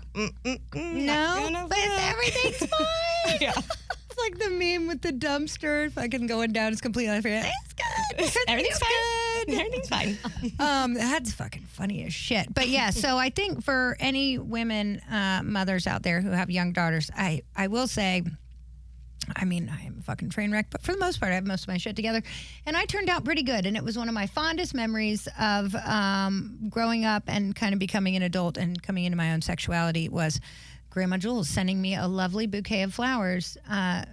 No, but everything's fine. Yeah. It's like the meme with the dumpster fucking going down. It's completely unfair. It's good. Everything's fine. Everything's fine. That's fucking funny as shit. But yeah, so I think for any women, mothers out there who have young daughters, I will say, I mean, I am a fucking train wreck, but for the most part, I have most of my shit together. And I turned out pretty good. And it was one of my fondest memories of growing up and kind of becoming an adult and coming into my own sexuality was Grandma Jules sending me a lovely bouquet of flowers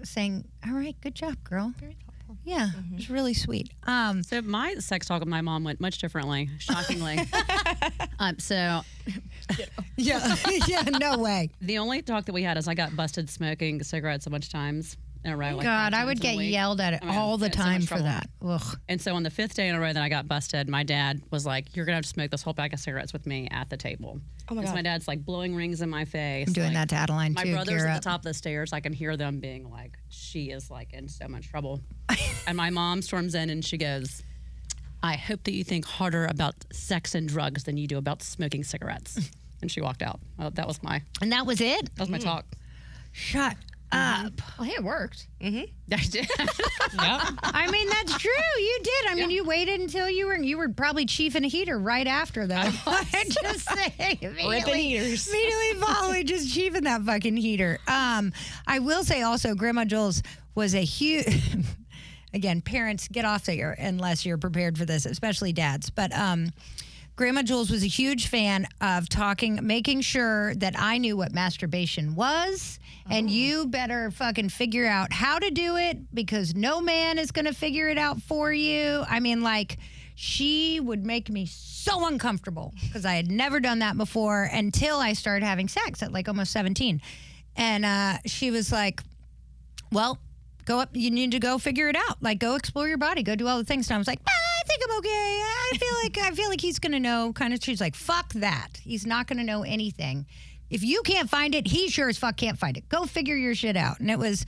saying, "All right, good job, girl." Very thoughtful. Yeah, it was really sweet. So my sex talk with my mom went much differently, shockingly. So Yeah, yeah, no way. the only talk that we had is I got busted smoking cigarettes a bunch of times in a row. Like God, 5 I times would in a get week. yelled at I mean, all the it's so much time for trouble. that. Ugh. And so on the 5th day in a row that I got busted, my dad was like, "You're gonna have to smoke this whole pack of cigarettes with me at the table." Oh my Because God. my dad's like blowing rings in my face. I'm doing like, that to Adeline My too. brother's Gear at up. the top of the stairs. I can hear them being like, "She is like in so much trouble." And my mom storms in and she goes, "I hope that you think harder about sex and drugs than you do about smoking cigarettes." And she walked out. That was my And that was it? talk. Shut up. Well, hey, it worked. Yep. I mean, that's true. You did. I mean, you waited until you were probably chiefing a heater right after, though. I'm just saying. Ripping heaters. Immediately following, just chiefing that fucking heater. I will say also, Grandma Jules was a huge... Again, parents, get off there unless you're prepared for this, especially dads. But Grandma Jules was a huge fan of making sure that I knew what masturbation was. And you better fucking figure out how to do it because no man is going to figure it out for you. I mean, like, she would make me so uncomfortable because I had never done that before until I started having sex at like almost 17. And she was like, well, go up. You need to go figure it out. Like, go explore your body. Go do all the things. And I was like, I think I'm okay. I feel like he's gonna know. Kind of. She's like, fuck that. He's not gonna know anything. If you can't find it, he sure as fuck can't find it. Go figure your shit out. And it was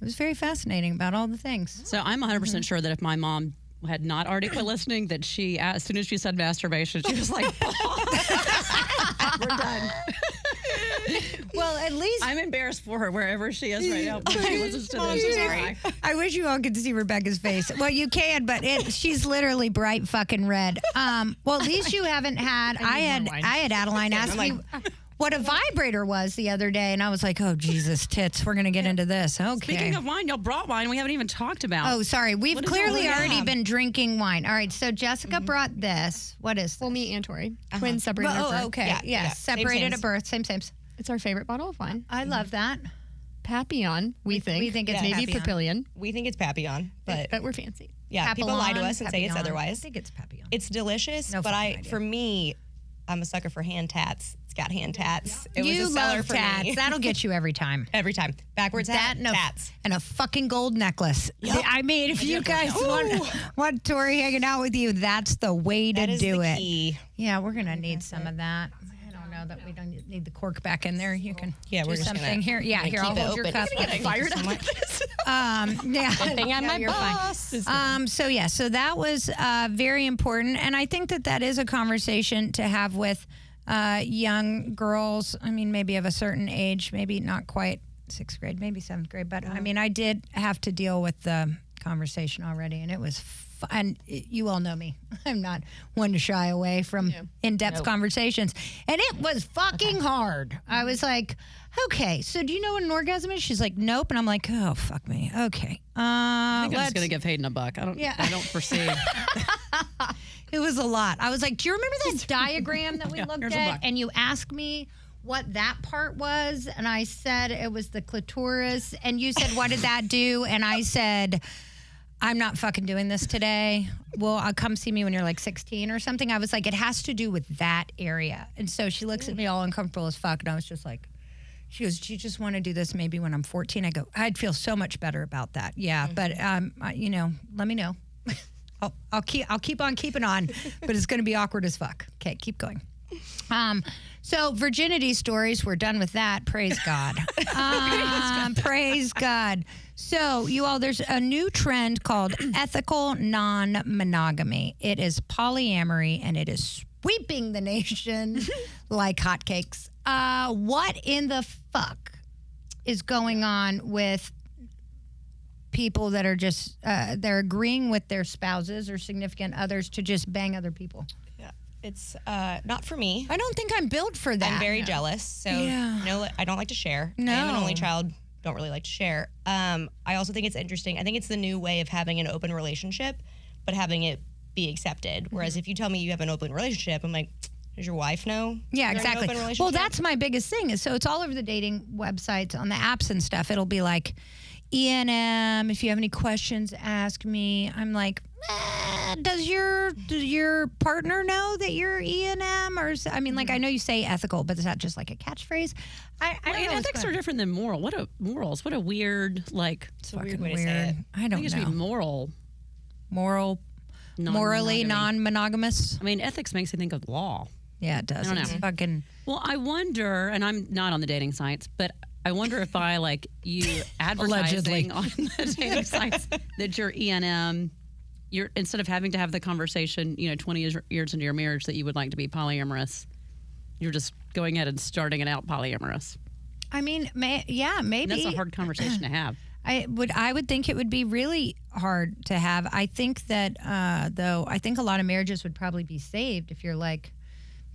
very fascinating about all the things. So I'm 100% sure that if my mom had not already quit listening, that she, as soon as she said masturbation, she was like, we're done. Well, at least I'm embarrassed for her wherever she is right now. She listens to this. Sorry. I wish you all could see Rebecca's face. Well, you can, but she's literally bright fucking red. Well, at least you haven't had. I had Adeline ask me what a vibrator was the other day, and I was like, oh, Jesus, tits, we're going to get into this. Okay. Speaking of wine, y'all brought wine we haven't even talked about. Oh, sorry. We've clearly already been drinking wine. All right, so Jessica brought this. What is this? Well, me and Tori. Twins separated at birth. Okay. Yes, separated at birth. Same. It's our favorite bottle of wine. I love that. Papillon, we think. We think it's maybe Papillon. Papillon. We think it's Papillon, but we're fancy. yeah, people lie to us and say it's Papillon. otherwise. I think it's Papillon. It's delicious, No but fucking idea. for me, I'm a sucker for hand tats. It's got hand tats. It was You a seller love for tats. me. That'll get you every time. Every time. Backwards hat, tats. And a fucking gold necklace. I mean, if you guys want Tori hanging out with you, that's the way to That is do the it. key. Yeah, we're going to need some of that. I don't know that we don't need the cork back in there. You can Yeah, do we're just something gonna- here. Yeah, gonna here, keep I'll it hold your open. cup. I'm gonna get fired after this. Yeah. Good thing I'm my you're boss. fine. So that was very important. And I think that is a conversation to have with young girls. I mean, maybe of a certain age, maybe not quite 6th grade, maybe 7th grade. But I mean, I did have to deal with the conversation already, and it was fun. You all know me. I'm not one to shy away from in-depth conversations. And it was fucking hard. I was like, okay, so do you know what an orgasm is? She's like, nope. And I'm like, oh, fuck me. Okay. I think I'm just going to give Hayden a buck. I don't foresee. It was a lot. I was like, do you remember that diagram that we looked here's a at? buck. And you asked me what that part was. And I said it was the clitoris. And you said, what did that do? And I said, I'm not fucking doing this today. Well, I'll come see me when you're like 16 or something. I was like, it has to do with that area. And so she looks at me all uncomfortable as fuck. And I was just like, she goes, do you just want to do this maybe when I'm 14? I go, I'd feel so much better about that. Yeah, but let me know. I'll keep on keeping on, but it's going to be awkward as fuck. Okay, keep going. So virginity stories, we're done with that. Praise God. Praise God. So you all, there's a new trend called ethical non-monogamy. It is polyamory, and it is sweeping the nation like hotcakes. What in the fuck is going on with people that are just they're agreeing with their spouses or significant others to just bang other people? Yeah, it's not for me. I don't think I'm built for that. I'm very jealous, so no, I don't like to share. No. I am an only child. Don't really like to share. I also think it's interesting. I think it's the new way of having an open relationship, but having it be accepted. Whereas if you tell me you have an open relationship, I'm like, does your wife know? Yeah, you're in an exactly. open Well, relationship? that's my biggest thing. So it's all over the dating websites, on the apps and stuff. It'll be like, E&M, if you have any questions, ask me. I'm like, does your partner know that you're E&M? Or I mean, like, I know you say ethical, but is that just like a catchphrase? I don't know. Ethics are different than moral. Morals? What a weird, like, It's a weird way to say it. I I don't think it should know. be moral. Morally Non-monogamy. non-monogamous. I mean, ethics makes you think of law. Yeah, it does. I don't It's know. fucking. Well, I wonder, and I'm not on the dating sites, but I wonder if by like you advertising on the dating sites that you're E&M, you're instead of having to have the conversation, 20 years into your marriage that you would like to be polyamorous, you're just going ahead and starting it out polyamorous. I mean, maybe. That's a hard conversation to have. I would think it would be really hard to have. I think that though, I think a lot of marriages would probably be saved if you're like,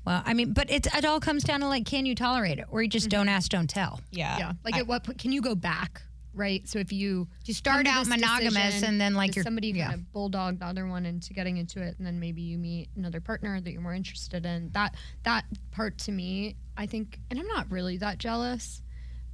well, I mean, but it all comes down to like, can you tolerate it, or you just don't ask, don't tell. Yeah. Like at what point can you go back? Right. So if you start come to out this monogamous decision, and then like does somebody kind of bulldog the other one into getting into it, and then maybe you meet another partner that you're more interested in. That part to me, I think, and I'm not really that jealous,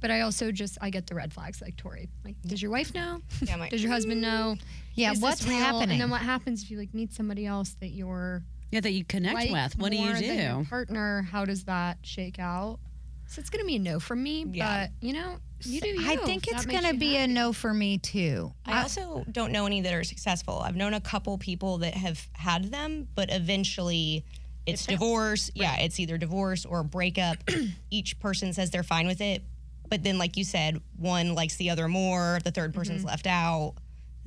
but I also I get the red flags like Torrie. Like, does your wife know? Yeah, does your husband know? Yeah, Is what's this real? happening? And then what happens if you like meet somebody else that you're that you connect like with? What do you more than do? your partner, how does that shake out? So it's gonna be a no from me, but you know, you do you. I think If it's that makes going to you be a happy. no for me too. I also don't know any that are successful. I've known a couple people that have had them, but eventually it's divorce. Right. Yeah, it's either divorce or breakup. Each person says they're fine with it, but then, like you said, one likes the other more. The third person's left out.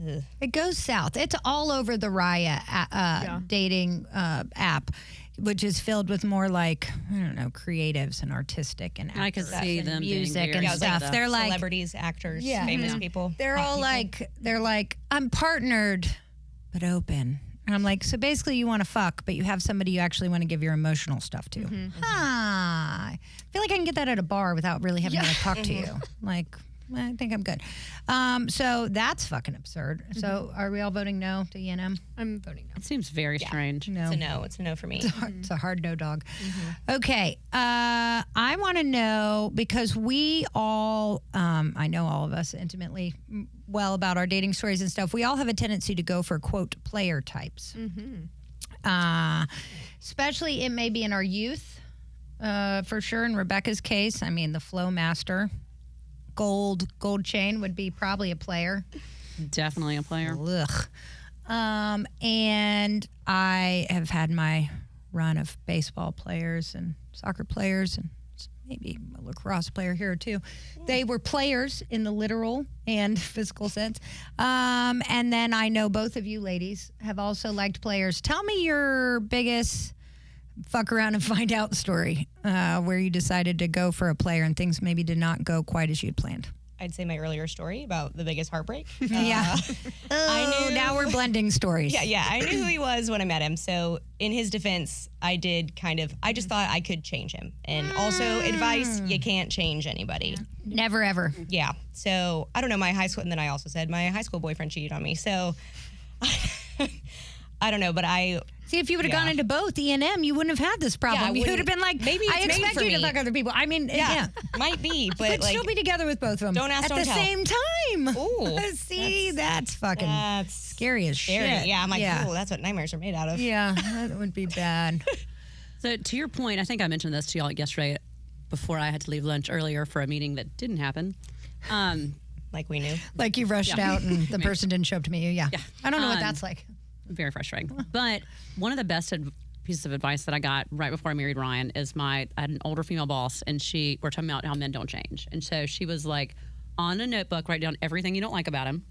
Ugh. It goes south. It's all over the Raya dating app, which is filled with more like, I don't know, creatives and artistic and I could actors see and them being music very and stuff. into They're like Celebrities, actors, famous people. They're hot all people. they're like, I'm partnered, but open. And I'm like, so basically you want to fuck, but you have somebody you actually want to give your emotional stuff to. I feel like I can get that at a bar without really having to like, talk to you. Like, I think I'm good. So that's fucking absurd. So are we all voting no to ENM? I'm voting no. It seems very strange. No. It's a no. It's a no for me. It's a hard no, dog. Okay. I want to know, because we all, I know all of us intimately well about our dating stories and stuff. We all have a tendency to go for, quote, player types. Especially it may be in our youth, for sure. In Rebecca's case, I mean, the flow master, gold chain would be probably a player. Definitely a player. Ugh. And I have had my run of baseball players and soccer players and maybe a lacrosse player here too. They were players in the literal and physical sense. And then I know both of you ladies have also liked players. Tell me your biggest fuck around and find out story where you decided to go for a player and things maybe did not go quite as you'd planned. I'd say my earlier story about the biggest heartbreak. Yeah. I knew. Now we're blending stories. Yeah. I knew who he was when I met him. So in his defense, I just thought I could change him. And also advice, you can't change anybody. Never ever. Yeah. So I don't know, my high school, and then I also said my high school boyfriend cheated on me. So I don't know, but See, if you would have gone into both E&M, you wouldn't have had this problem. Yeah, you would have been like, maybe I it's made expect for you to me. fuck other people. I mean, yeah. might be, but But like, still be together with both of them. Don't ask, at don't the tell. same time. Ooh, See, that's fucking that's scary as scary. shit. Yeah, I'm like, oh, that's what nightmares are made out of. Yeah, that would be bad. So to your point, I think I mentioned this to y'all yesterday before I had to leave lunch earlier for a meeting that didn't happen. Like we knew. Like you rushed out and the person didn't show up to meet you. Yeah. I don't know what that's like. Very frustrating. But one of the best pieces of advice that I got right before I married Ryan is I had an older female boss, and we're talking about how men don't change. And so she was like, on a notebook, write down everything you don't like about him.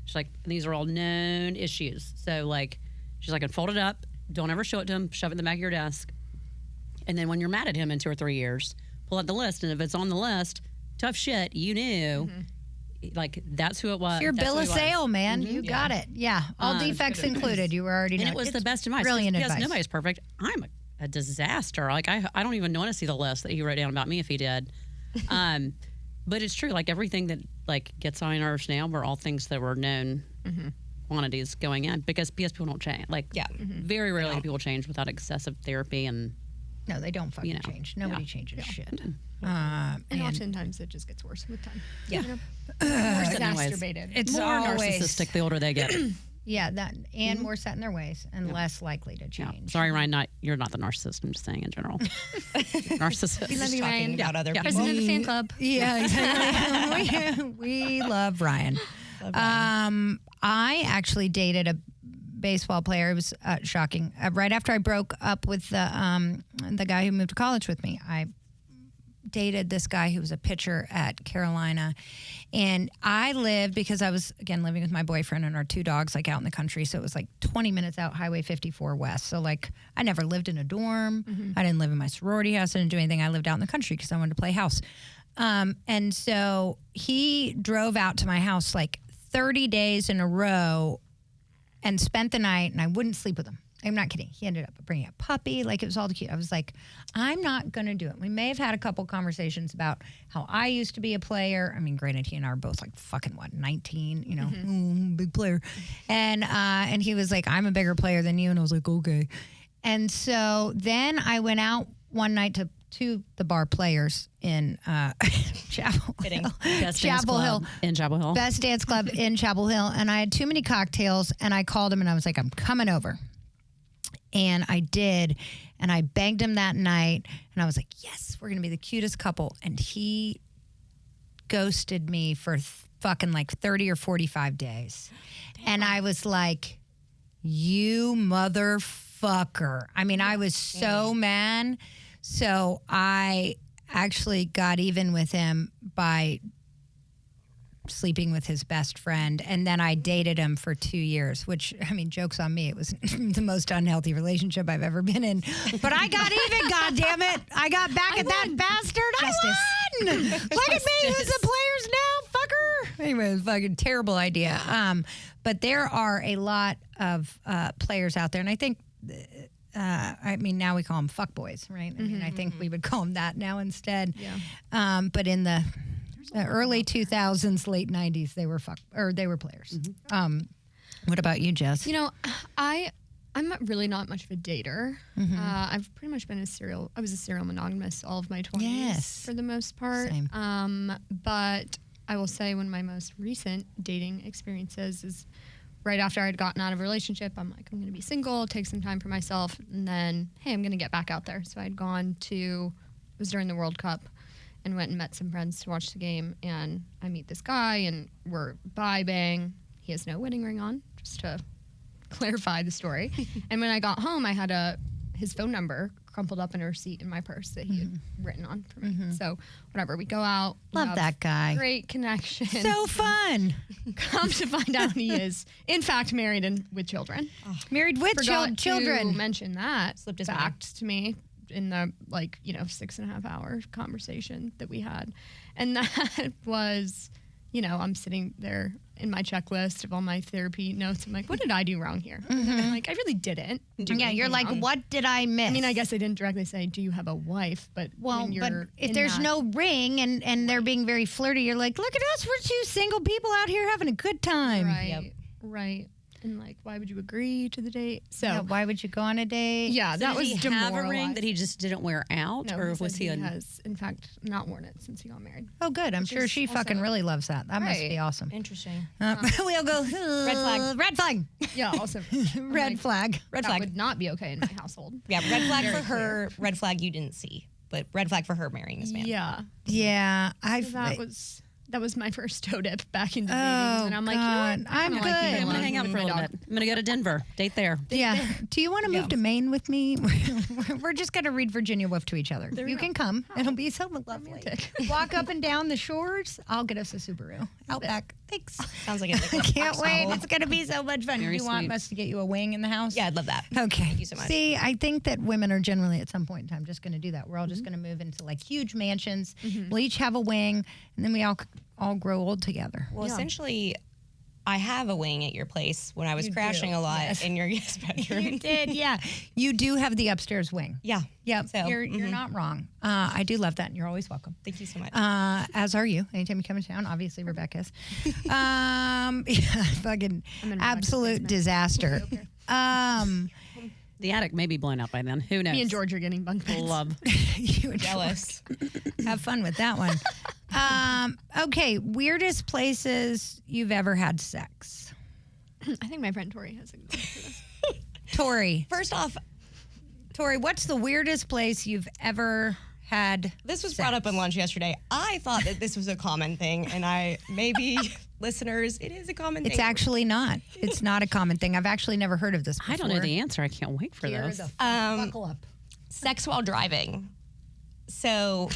She's like, these are all known issues. So like, she's like, and fold it up. Don't ever show it to him. Shove it in the back of your desk. And then when you're mad at him in 2 or 3 years, pull out the list. And if it's on the list, tough shit, you knew. Like, that's who it was. It's your That's bill who of he was. sale, man. You got it. Yeah. All defects included. You were already And know. it was the It's best advice. Brilliant Yes, advice. nobody's perfect. I'm a disaster. Like, I don't even want to see the list that he wrote down about me if he did. But it's true. Like, everything that like gets on our nerves now were all things that were known quantities going in because people don't change. Like, very rarely do people change without excessive therapy and. No, they don't fucking change. Nobody changes shit. And oftentimes it just gets worse with time. Yeah. You know? More More set in their ways. exacerbated. It's More always narcissistic the older they get. Yeah, that and more set in their ways and less likely to Yeah. change. Sorry, Ryan. You're not the narcissist. I'm just saying in general. Narcissist. We love you, Talking Ryan. about other people. President of the fan club. Yeah, exactly. we love Ryan. I actually dated a baseball player. It was shocking. Right after I broke up with the guy who moved to college with me, I dated this guy who was a pitcher at Carolina. And I lived, because I was, again, living with my boyfriend and our 2 dogs, like out in the country. So it was like 20 minutes out, Highway 54 West. So like, I never lived in a dorm. I didn't live in my sorority house. I didn't do anything. I lived out in the country because I wanted to play house. And so he drove out to my house like 30 days in a row and spent the night, and I wouldn't sleep with him. I'm not kidding. He ended up bringing a puppy. Like, it was all cute. I was like, I'm not going to do it. We may have had a couple conversations about how I used to be a player. I mean, granted, he and I are both like fucking, 19, you know, big player. And he was like, I'm a bigger player than you. And I was like, okay. And so then I went out one night to the bar Players in Chapel Hill. Best dance club in Chapel Hill. Best dance club in Chapel Hill. And I had too many cocktails, and I called him and I was like, I'm coming over. And I did. And I begged him that night. And I was like, yes, we're going to be the cutest couple. And he ghosted me for fucking like 30 or 45 days. Damn. And I was like, you motherfucker. I mean, I was so mad. So I actually got even with him by sleeping with his best friend, and then I dated him for 2 years, which, I mean, joke's on me. It was the most unhealthy relationship I've ever been in. But I got even, goddammit. I got back at that bastard. Justice. I won! Look at me, who's the players now, fucker? Anyway, it was a fucking terrible idea. But there are a lot of players out there, and I think... I mean, now we call them fuckboys, right? I mean, I think we would call them that now instead. Yeah. But in the early 2000s, late 90s, they were players. What about you, Jess? You know, I'm really not much of a dater. I've pretty much been I was a serial monogamous all of my 20s for the most part. Same. But I will say one of my most recent dating experiences is right after I'd gotten out of a relationship. I'm like, I'm going to be single, take some time for myself, and then, hey, I'm going to get back out there. So I'd gone it was during the World Cup, and went and met some friends to watch the game, and I meet this guy, and we're bang. He has no wedding ring on, just to clarify the story. And when I got home, I had his phone number crumpled up in a receipt in my purse that he had written on for me. So whatever, we go out. Love that guy. Great connection. So fun. Come to find out he is, in fact, married and with children. Married with children. To mention that fact to me in the 6.5 hour conversation that we had. And that was, I'm sitting there in my checklist of all my therapy notes. I'm like, what did I do wrong here? I'm like, I really didn't. You're like, wrong. What did I miss? I mean, I guess I didn't directly say, do you have a wife? But but if there's no ring and they're being very flirty, you're like, look at us, we're two single people out here having a good time. Right, right. And why would you agree to the date? So why would you go on a date? Yeah, So that was did he have a ring that he just didn't wear out, No, or was he? Has in fact not worn it since he got married. Oh, good. I'm sure she fucking really loves that. That must be awesome. Interesting. We'll go Red flag. Red flag. Yeah, also Red flag. Red that flag would not be okay in my household. Yeah, red flag for her. Red flag you didn't see, but red flag for her marrying this man. Yeah, yeah. That was my first toe dip back into dating, and I'm like, God, I'm good. I'm gonna hang out for a little bit. I'm gonna go to Denver. Date there. Yeah. Do you want to move to Maine with me? We're just gonna read Virginia Woolf to each other. You can come. It'll be so lovely. Romantic. Walk up and down the shores. I'll get us a Subaru. Outback. Thanks. Sounds like it. I can't wait. It's gonna be so much fun. Very You want sweet. us to get you a wing in the house? Yeah, I'd love that. Okay. Thank you so much. See, I think that women are generally at some point in time just going to do that. We're all just going to move into huge mansions. We'll each have a wing, and then we all grow old together. Well, essentially, I have a wing at your place when I was crashing a lot in your guest bedroom. You did, yeah. You do have the upstairs wing. Yeah. Yep. So, You're not wrong. I do love that, and you're always welcome. Thank you so much. As are you. Anytime you come to town, obviously Rebecca's. Fucking absolute disaster. The attic may be blown out by then. Who knows? Me and George are getting bunk beds. Love. You and Jealous. have fun with that one. Okay, weirdest places you've ever had sex. I think my friend Tori has a good for this. Tori, First off, what's the weirdest place you've ever had this was sex? brought up in lunch yesterday. I thought that this was a common thing, and maybe listeners, it is a common thing. It's actually not. It's not a common thing. I've actually never heard of this before. I don't know the answer. I can't wait for this. Buckle up. Sex while driving. So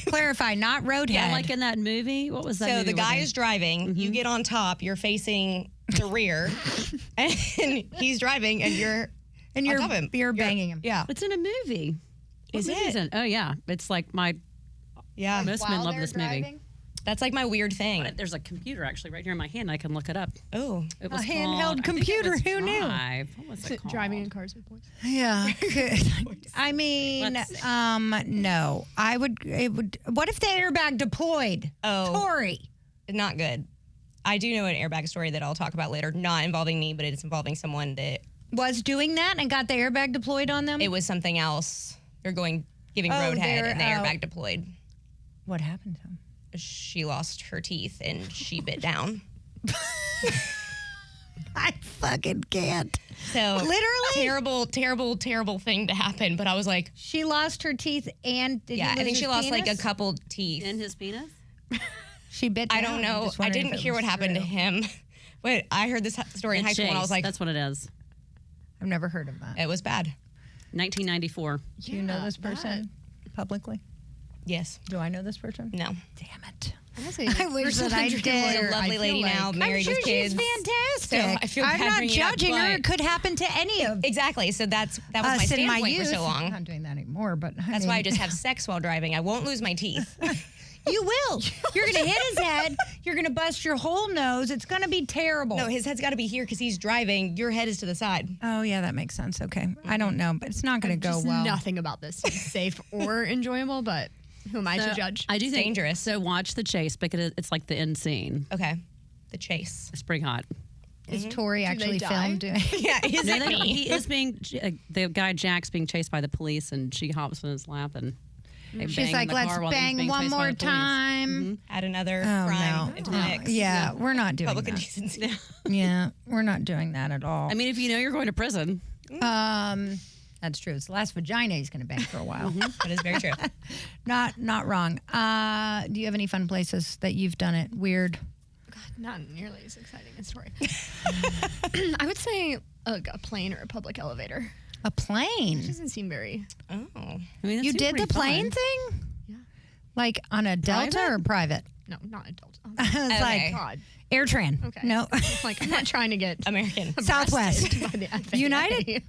Clarify, not roadhead. Yeah, like in that movie. What was that? So movie the guy where is driving. You get on top. You're facing the rear, and he's driving, and you're and on top of him. you're banging him. Yeah. It's in a movie. What Is movie it? Oh yeah, it's like my Yeah. Most men While love they're this movie. driving? That's like my weird thing. There's a computer actually right here in my hand. I can look it up. Oh. It was handheld called, computer, I think it who was knew? Drive. What was it called? Driving in cars with boys. Yeah. I mean, Let's see. no. What if the airbag deployed? Oh. Torrie. Not good. I do know an airbag story that I'll talk about later. Not involving me, but it's involving someone that Was doing that and got the airbag deployed on them? it was something else. They're giving Oh, roadhead they're- and the airbag deployed. What happened to him? She lost her teeth and she bit down. I fucking can't. So Literally? terrible thing to happen. But I was like, She lost her teeth and did he yeah, I lose think she his lost like a penis? couple teeth. In his penis? She bit down. I don't know. Just I wondering didn't if it hear what was happened to true. him. But I heard this story in high school and I was like, That's what it is. I've never heard of that. it was bad. 1994. Do you know this person publicly? Yes. Do I know this person? No. Damn it. Honestly, I wish that I did. She's a I lovely feel lady now, I'm married sure with kids. she's fantastic. So I feel I'm bad not bringing it up, judging her. but- It could happen to any of Exactly. So that was my us in my standpoint youth. for so I'm long. not doing that anymore, but That's why I just have sex while driving. I won't lose my teeth. You will. You're going to hit his head. You're going to bust your whole nose. It's going to be terrible. No, his head's got to be here because he's driving. Your head is to the side. Oh, yeah, that makes sense. Okay. I don't know, but it's not going to go just well. nothing about this is safe or enjoyable, but who am I to So, judge? I do think dangerous. So watch the chase because it's like the end scene. Okay. The chase. It's pretty hot. Is Torrie actually die? filmed doing Yeah, is No, it they- me? he is being the guy Jack's being chased by the police, and she hops in his lap and they bang She's in like, the let's car while he's bang being one chased by more the police." time. Add another Oh, crime no. into the No. mix. Yeah, we're not doing Public that. indecency. Yeah, we're not doing that at all. I mean, if you know you're going to prison, That's true. It's the last vagina he's going to bang for a while. That is very true. Not wrong. Do you have any fun places that you've done it? Weird. Not nearly as exciting a story. I would say a plane or a public elevator. A plane. It doesn't seem very. Oh. I mean, that You seems did the pretty plane fun. thing? Yeah. Like on a Delta Private? or private? No, not adult. Oh, It's Okay. like God. AirTran. Okay. No. Like, I'm not trying to get American. Southwest. by the FAA. United?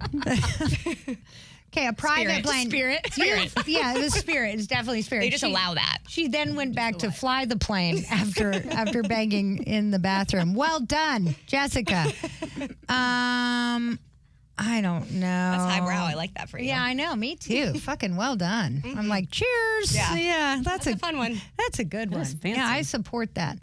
Okay, a private Spirit. plane. Spirit. Yeah, it was Spirit. It's definitely Spirit. They just allow that. She then went back to fly the plane after banging in the bathroom. Well done, Jessica. I don't know. That's highbrow. I like that for you. Yeah, I know. Me too. Fucking well done. I'm like, cheers. Yeah. That's a fun one. That's a good one. is fancy. Yeah, I support that.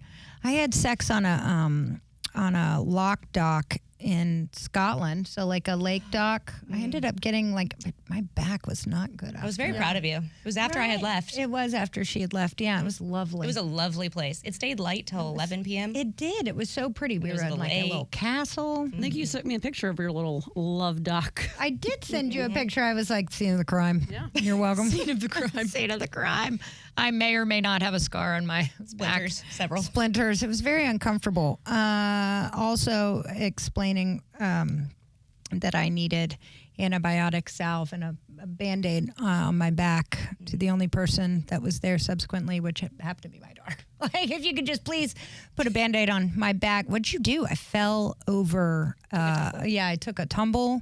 I had sex on a lock dock in Scotland, so like a lake dock. I ended up getting my back was not good. I was very proud of you. It was after I had left. It was after she had left. Yeah, it was lovely. It was a lovely place. It stayed light till 11 p.m. It did. It was so pretty. We was were in the like a lake. little castle. I think you sent me a picture of your little love dock. I did send you a picture. I was like, scene of the crime. Yeah. You're welcome. Scene of the crime. Scene of the crime. I may or may not have a scar on my Splinters, back. several. Splinters. It was very uncomfortable. Also explaining that I needed antibiotic salve and a Band-Aid on my back to the only person that was there subsequently, which happened to be my daughter. Like, if you could just please put a Band-Aid on my back. What'd you do? I fell over. I took a tumble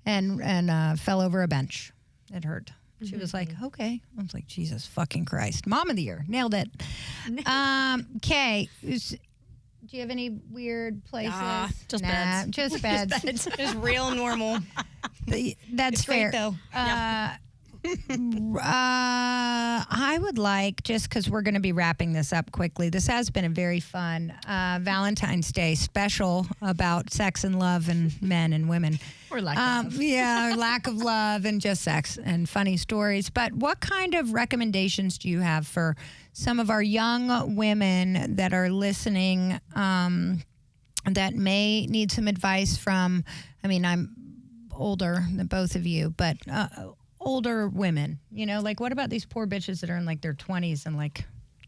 and fell over a bench. It hurt. She was like, okay. I was like, Jesus fucking Christ. Mom of the year. Nailed it. Okay. Do you have any weird places? Just beds. Just beds. Just real normal. That's It's fair. great, though. I would like, just because we're going to be wrapping this up quickly, this has been a very fun Valentine's Day special about sex and love and men and women. Or lack of. Yeah, lack of love and just sex and funny stories. But what kind of recommendations do you have for some of our young women that are listening that may need some advice from, I mean, I'm older than both of you, but older women, like what about these poor bitches that are in like their 20s and like,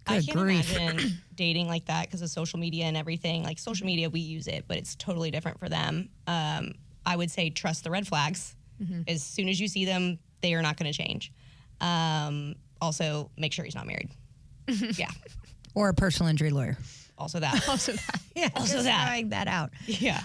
I good can't grief. imagine dating like that because of social media and everything. Like social media, we use it, but it's totally different for them. I would say trust the red flags. As soon as you see them, they are not going to change. Also, make sure he's not married. Yeah. Or a personal injury lawyer. Also that. Yeah, Also just that. throwing that out. Yeah.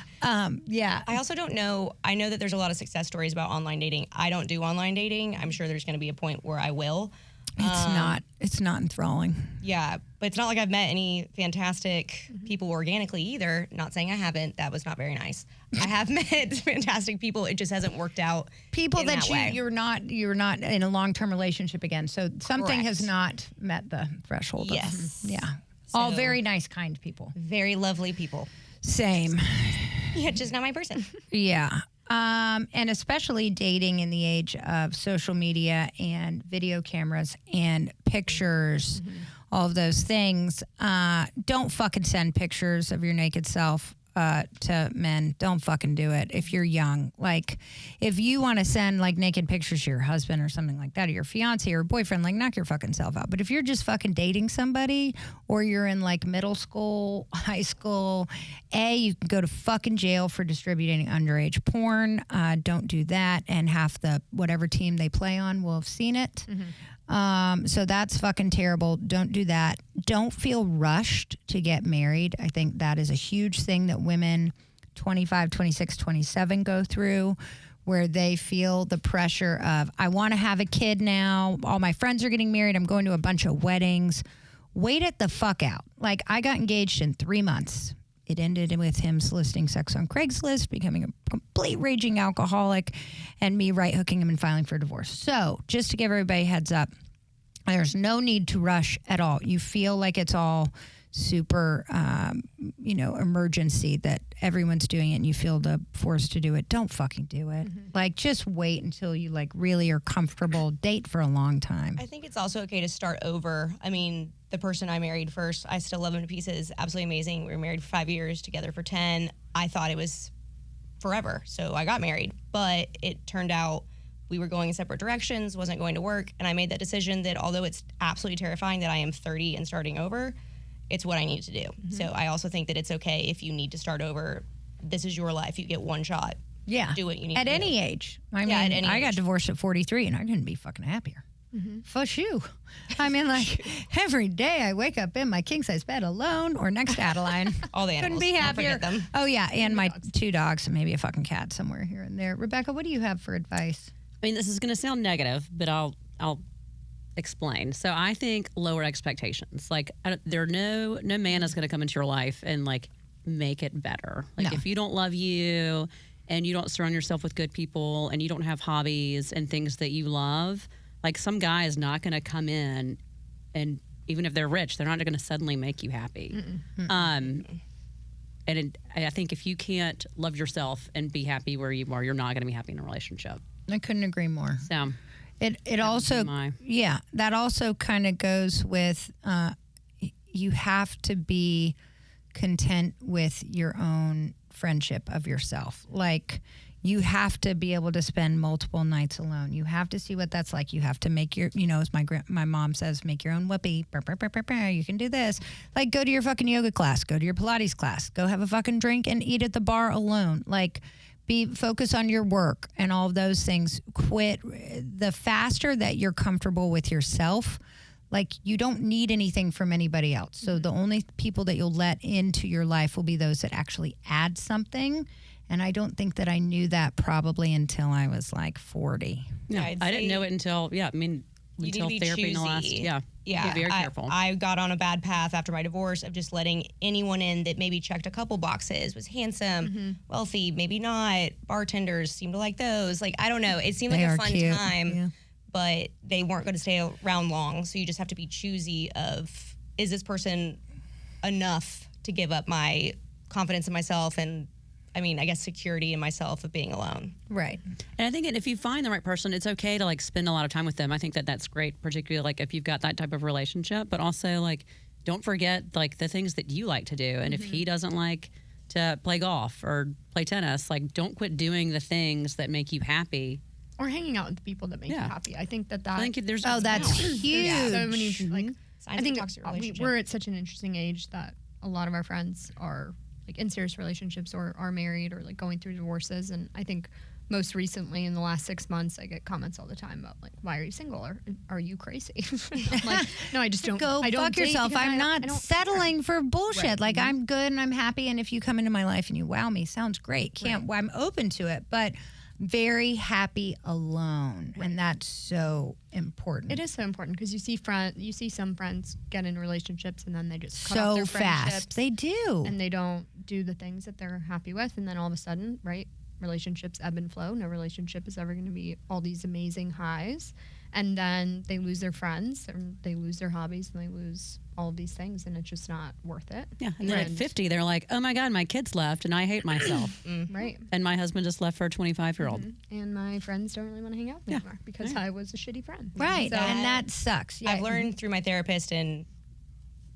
Yeah. I also don't know. I know that there's a lot of success stories about online dating. I don't do online dating. I'm sure there's going to be a point where I will. It's not enthralling. Yeah, but it's not like I've met any fantastic people organically either. Not saying I haven't. That was not very nice. I have met fantastic people. It just hasn't worked out. People in that way. you're not in a long-term relationship again. So something Correct. has not met the threshold. Yes. Yeah. All So- very nice, kind people. Very lovely people. Same. Yeah, just not my person. Yeah. And especially dating in the age of social media and video cameras and pictures, all of those things. Don't fucking send pictures of your naked self to men. Don't fucking do it if you're young. Like, if you want to send like naked pictures to your husband or something like that, or your fiance or boyfriend, like, knock your fucking self out. But if you're just fucking dating somebody, or you're in like middle school, high school, you can go to fucking jail for distributing underage porn. Don't do that. And half the whatever team they play on will have seen it. So that's fucking terrible. Don't do that. Don't feel rushed to get married. I think that is a huge thing that women 25, 26, 27 go through, where they feel the pressure of, I want to have a kid now. All my friends are getting married. I'm going to a bunch of weddings. Wait it the fuck out. Like, I got engaged in 3 months. It ended with him soliciting sex on Craigslist, becoming a complete raging alcoholic, and me right hooking him and filing for divorce. So just to give everybody a heads up, there's no need to rush at all. You feel like it's all super, emergency, that everyone's doing it and you feel the force to do it. Don't fucking do it. Like, just wait until you like really are comfortable. Date for a long time. I think it's also okay to start over. I mean, the person I married first, I still love him to pieces. Absolutely amazing. We were married for 5 years, together for 10. I thought it was forever, so I got married. But it turned out we were going in separate directions, wasn't going to work. And I made that decision that although it's absolutely terrifying that I am 30 and starting over, it's what I need to do. So I also think that it's okay if you need to start over. This is your life. You get one shot. Yeah. Do what you need at to do. any age. I mean, at any I got age. divorced at 43 and I couldn't be fucking happier. For you. I mean, like, every day I wake up in my king size bed alone or next to Adeline. All the Couldn't animals. be Don't happier. forget them. Oh, yeah. And my 2 dogs and maybe a fucking cat somewhere here and there. Rebecca, what do you have for advice? I mean, this is going to sound negative, but I'll explain. So I think lower expectations. Like, no man is going to come into your life and like make it better. Like, No. if you don't love you and you don't surround yourself with good people and you don't have hobbies and things that you love, like, some guy is not going to come in, and even if they're rich, they're not going to suddenly make you happy. I think if you can't love yourself and be happy where you are, you're not going to be happy in a relationship. I couldn't agree more. So It also, that also kind of goes with you have to be content with your own friendship of yourself. Like, you have to be able to spend multiple nights alone. You have to see what that's like. You have to make your, as my mom says, make your own whoopee. Burr, burr, burr, burr, burr. You can do this. Like, go to your fucking yoga class. Go to your Pilates class. Go have a fucking drink and eat at the bar alone. Like, focus on your work and all of those things. Quit. The faster that you're comfortable with yourself, like, you don't need anything from anybody else. So the only people that you'll let into your life will be those that actually add something. And I don't think that I knew that probably until I was like 40. Yeah, I didn't know it until until be therapy in the last choosy. yeah. Yeah, Be very careful. I got on a bad path after my divorce of just letting anyone in that maybe checked a couple boxes, was handsome, wealthy, maybe not. Bartenders seemed to like those. Like, I don't know. It seemed They like are a fun cute. time, Yeah. but they weren't going to stay around long. So you just have to be choosy of, is this person enough to give up my confidence in myself and, I mean, I guess security in myself of being alone. Right. And I think if you find the right person, it's okay to like spend a lot of time with them. I think that's great, particularly like if you've got that type of relationship. But also, like, don't forget like the things that you like to do. And if he doesn't like to play golf or play tennis, like, don't quit doing the things that make you happy. Or hanging out with the people that make you happy. I think that. I think there's That's huge. So many, like, Signs I think of a toxic relationship. we're at such an interesting age that a lot of our friends are like in serious relationships or are married or like going through divorces. And I think most recently in the last 6 months, I get comments all the time about like, why are you single? Or are you crazy? I'm like, no, I just don't. Go I don't fuck date yourself. because I'm I not don't settling for bullshit. Right. Like, I'm good and I'm happy. And if you come into my life and you wow me, sounds great. I'm open to it. But very happy alone, and that's so important. It is so important because you see some friends get in relationships and then they just cut off so their fast. friendships. They do. And they don't do the things that they're happy with, and then all of a sudden, right, relationships ebb and flow. No relationship is ever going to be all these amazing highs, and then they lose their friends, and they lose their hobbies, and they lose all of these things, and it's just not worth it. Yeah, and then at 50, they're like, oh my God, my kids left, and I hate myself. Right. And my husband just left for a 25-year-old. And my friends don't really want to hang out with me anymore because I was a shitty friend. Right, So, and that sucks. Yeah. I've learned through my therapist and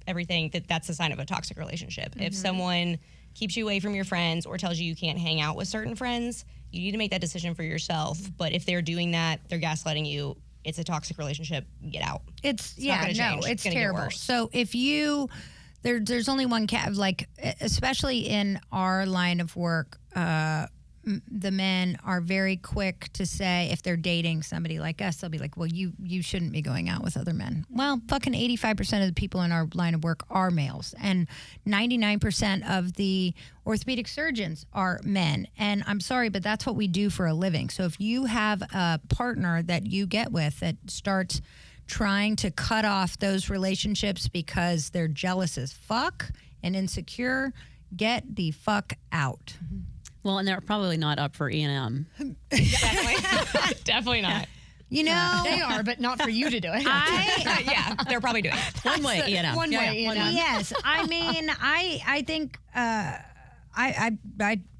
everything that that's a sign of a toxic relationship. If someone keeps you away from your friends or tells you can't hang out with certain friends, you need to make that decision for yourself. But if they're doing that, they're gaslighting you, it's a toxic relationship, get out. It's not gonna change. it's It's gonna get terrible. worse. So if you, there's only one like, especially in our line of work, the men are very quick to say, if they're dating somebody like us, they'll be like, well, you shouldn't be going out with other men. Well, fucking 85% of the people in our line of work are males, and 99% of the orthopedic surgeons are men. And I'm sorry, but that's what we do for a living. So if you have a partner that you get with that starts trying to cut off those relationships because they're jealous as fuck and insecure, get the fuck out. Well, and they're probably not up for E&M. Definitely not. You know, they are, but not for you to do it. Yeah, they're probably doing it. One way E&M. One way, you know. yes. I mean, I think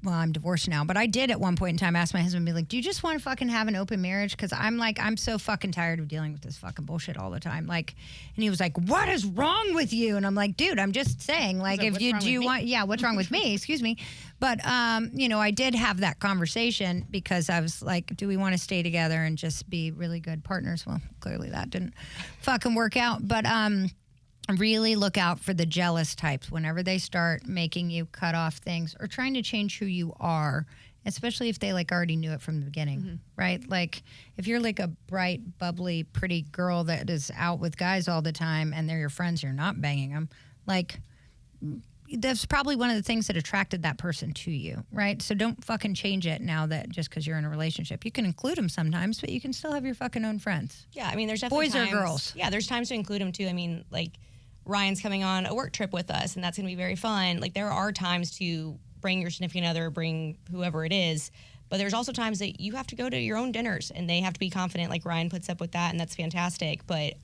well, I'm divorced now, but I did at one point in time ask my husband, be like, do you just want to fucking have an open marriage? Because I'm so fucking tired of dealing with this fucking bullshit all the time. Like, and he was like, what is wrong with you? And I'm like, dude, I'm just saying, like, if you do you want, what's wrong with me? Excuse me. But, I did have that conversation because I was like, do we want to stay together and just be really good partners? Well, clearly that didn't fucking work out. But, really look out for the jealous types whenever they start making you cut off things or trying to change who you are, especially if they like already knew it from the beginning, right? Like if you're like a bright, bubbly, pretty girl that is out with guys all the time and they're your friends, you're not banging them, like that's probably one of the things that attracted that person to you, right? So don't fucking change it now that just because you're in a relationship. You can include them sometimes, but you can still have your fucking own friends. Yeah, I mean, there's definitely Boys times, or girls. Yeah, there's times to include them too. I mean, like Ryan's coming on a work trip with us, and that's going to be very fun. Like there are times to bring your significant other, bring whoever it is, but there's also times that you have to go to your own dinners, and they have to be confident. Like Ryan puts up with that, and that's fantastic. But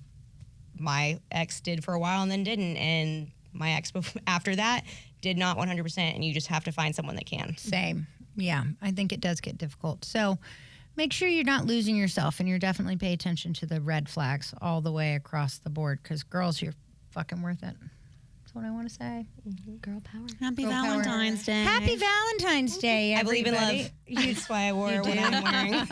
my ex did for a while and then didn't, and my ex after that did not 100%, and you just have to find someone that can. Same. Yeah, I think it does get difficult. So make sure you're not losing yourself, and you're definitely pay attention to the red flags all the way across the board, because girls, you're fucking worth it. That's what I want to say. Girl power. Happy Girl power. Valentine's Day. Happy Valentine's Day, I believe in everybody. love. That's why I wore what I'm wearing.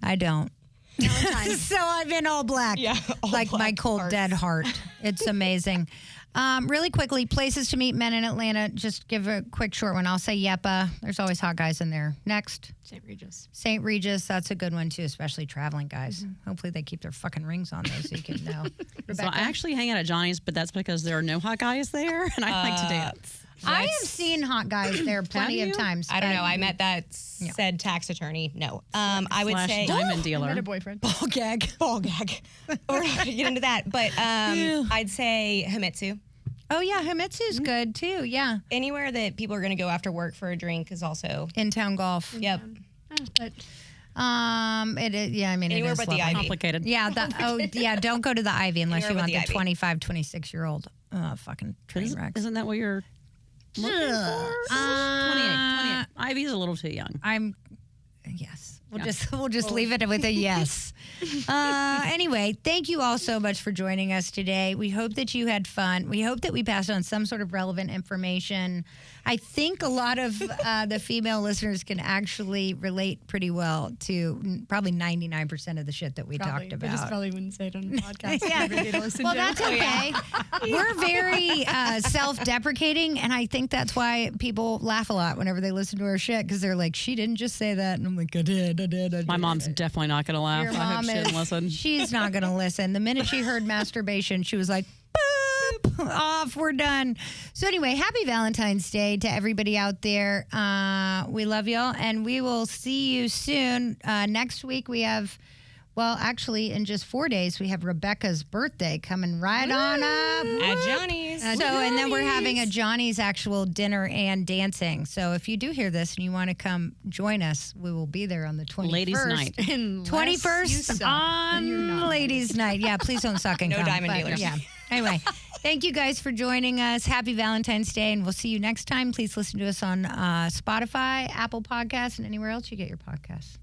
I don't. Valentine's. So I've been all black. Yeah, all like my black cold, hearts. dead heart. It's amazing. Really quickly, places to meet men in Atlanta. Just give a quick short one. I'll say Yepa. There's always hot guys in there. Next, St. Regis. St. Regis. That's a good one, too, especially traveling guys. Hopefully they keep their fucking rings on those so you can know. So I actually hang out at Johnny's, but that's because there are no hot guys there, and I like to dance. I have seen hot guys there plenty of you? times. I don't but- know. I met that said tax attorney. No. I would Slash say diamond I dealer. met a boyfriend. Ball gag. ball gag. We're not gonna get into that. But I'd say Himitsu. Oh, yeah. Himitsu's good, too. Yeah. Anywhere that people are gonna go after work for a drink is also In-town golf. yep. But It is, yeah, I mean, Anywhere it is but the lovely. Ivy. Complicated. Yeah, don't go to the Ivy unless you Anywhere want but the the Ivy. 25, 26-year-old fucking train wrecks. Isn't that what you're looking for? 28. Ivy's a little too young. Yes. We'll just leave it with a yes. Anyway, thank you all so much for joining us today. We hope that you had fun. We hope that we passed on some sort of relevant information. I think a lot of the female listeners can actually relate pretty well to probably 99% of the shit that we talked They just about. probably wouldn't say it on the podcast. Yeah. Everybody to listen Well, to. that's okay. We're very self-deprecating, and I think that's why people laugh a lot whenever they listen to our shit, because they're like, she didn't just say that. And I'm like, I did. My mom's definitely not going to laugh. Your I hope mom she is, didn't listen. she's not going to listen. The minute she heard masturbation, she was like, boop. off. We're done. So anyway, happy Valentine's Day to everybody out there. We love y'all, and we will see you soon. Next week we have, well, actually, in just 4 days, we have Rebecca's birthday coming right on up. At Johnny's. And then we're having a Johnny's actual dinner and dancing. So if you do hear this and you want to come join us, we will be there on the 21st. Ladies' night. 21st on Ladies' Night. Yeah, please don't suck and No come. diamond dealers. Yeah. Anyway, thank you guys for joining us. Happy Valentine's Day, and we'll see you next time. Please listen to us on Spotify, Apple Podcasts, and anywhere else you get your podcasts.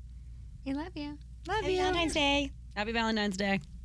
We love you. Love Happy you. Valentine's Day. Happy Valentine's Day.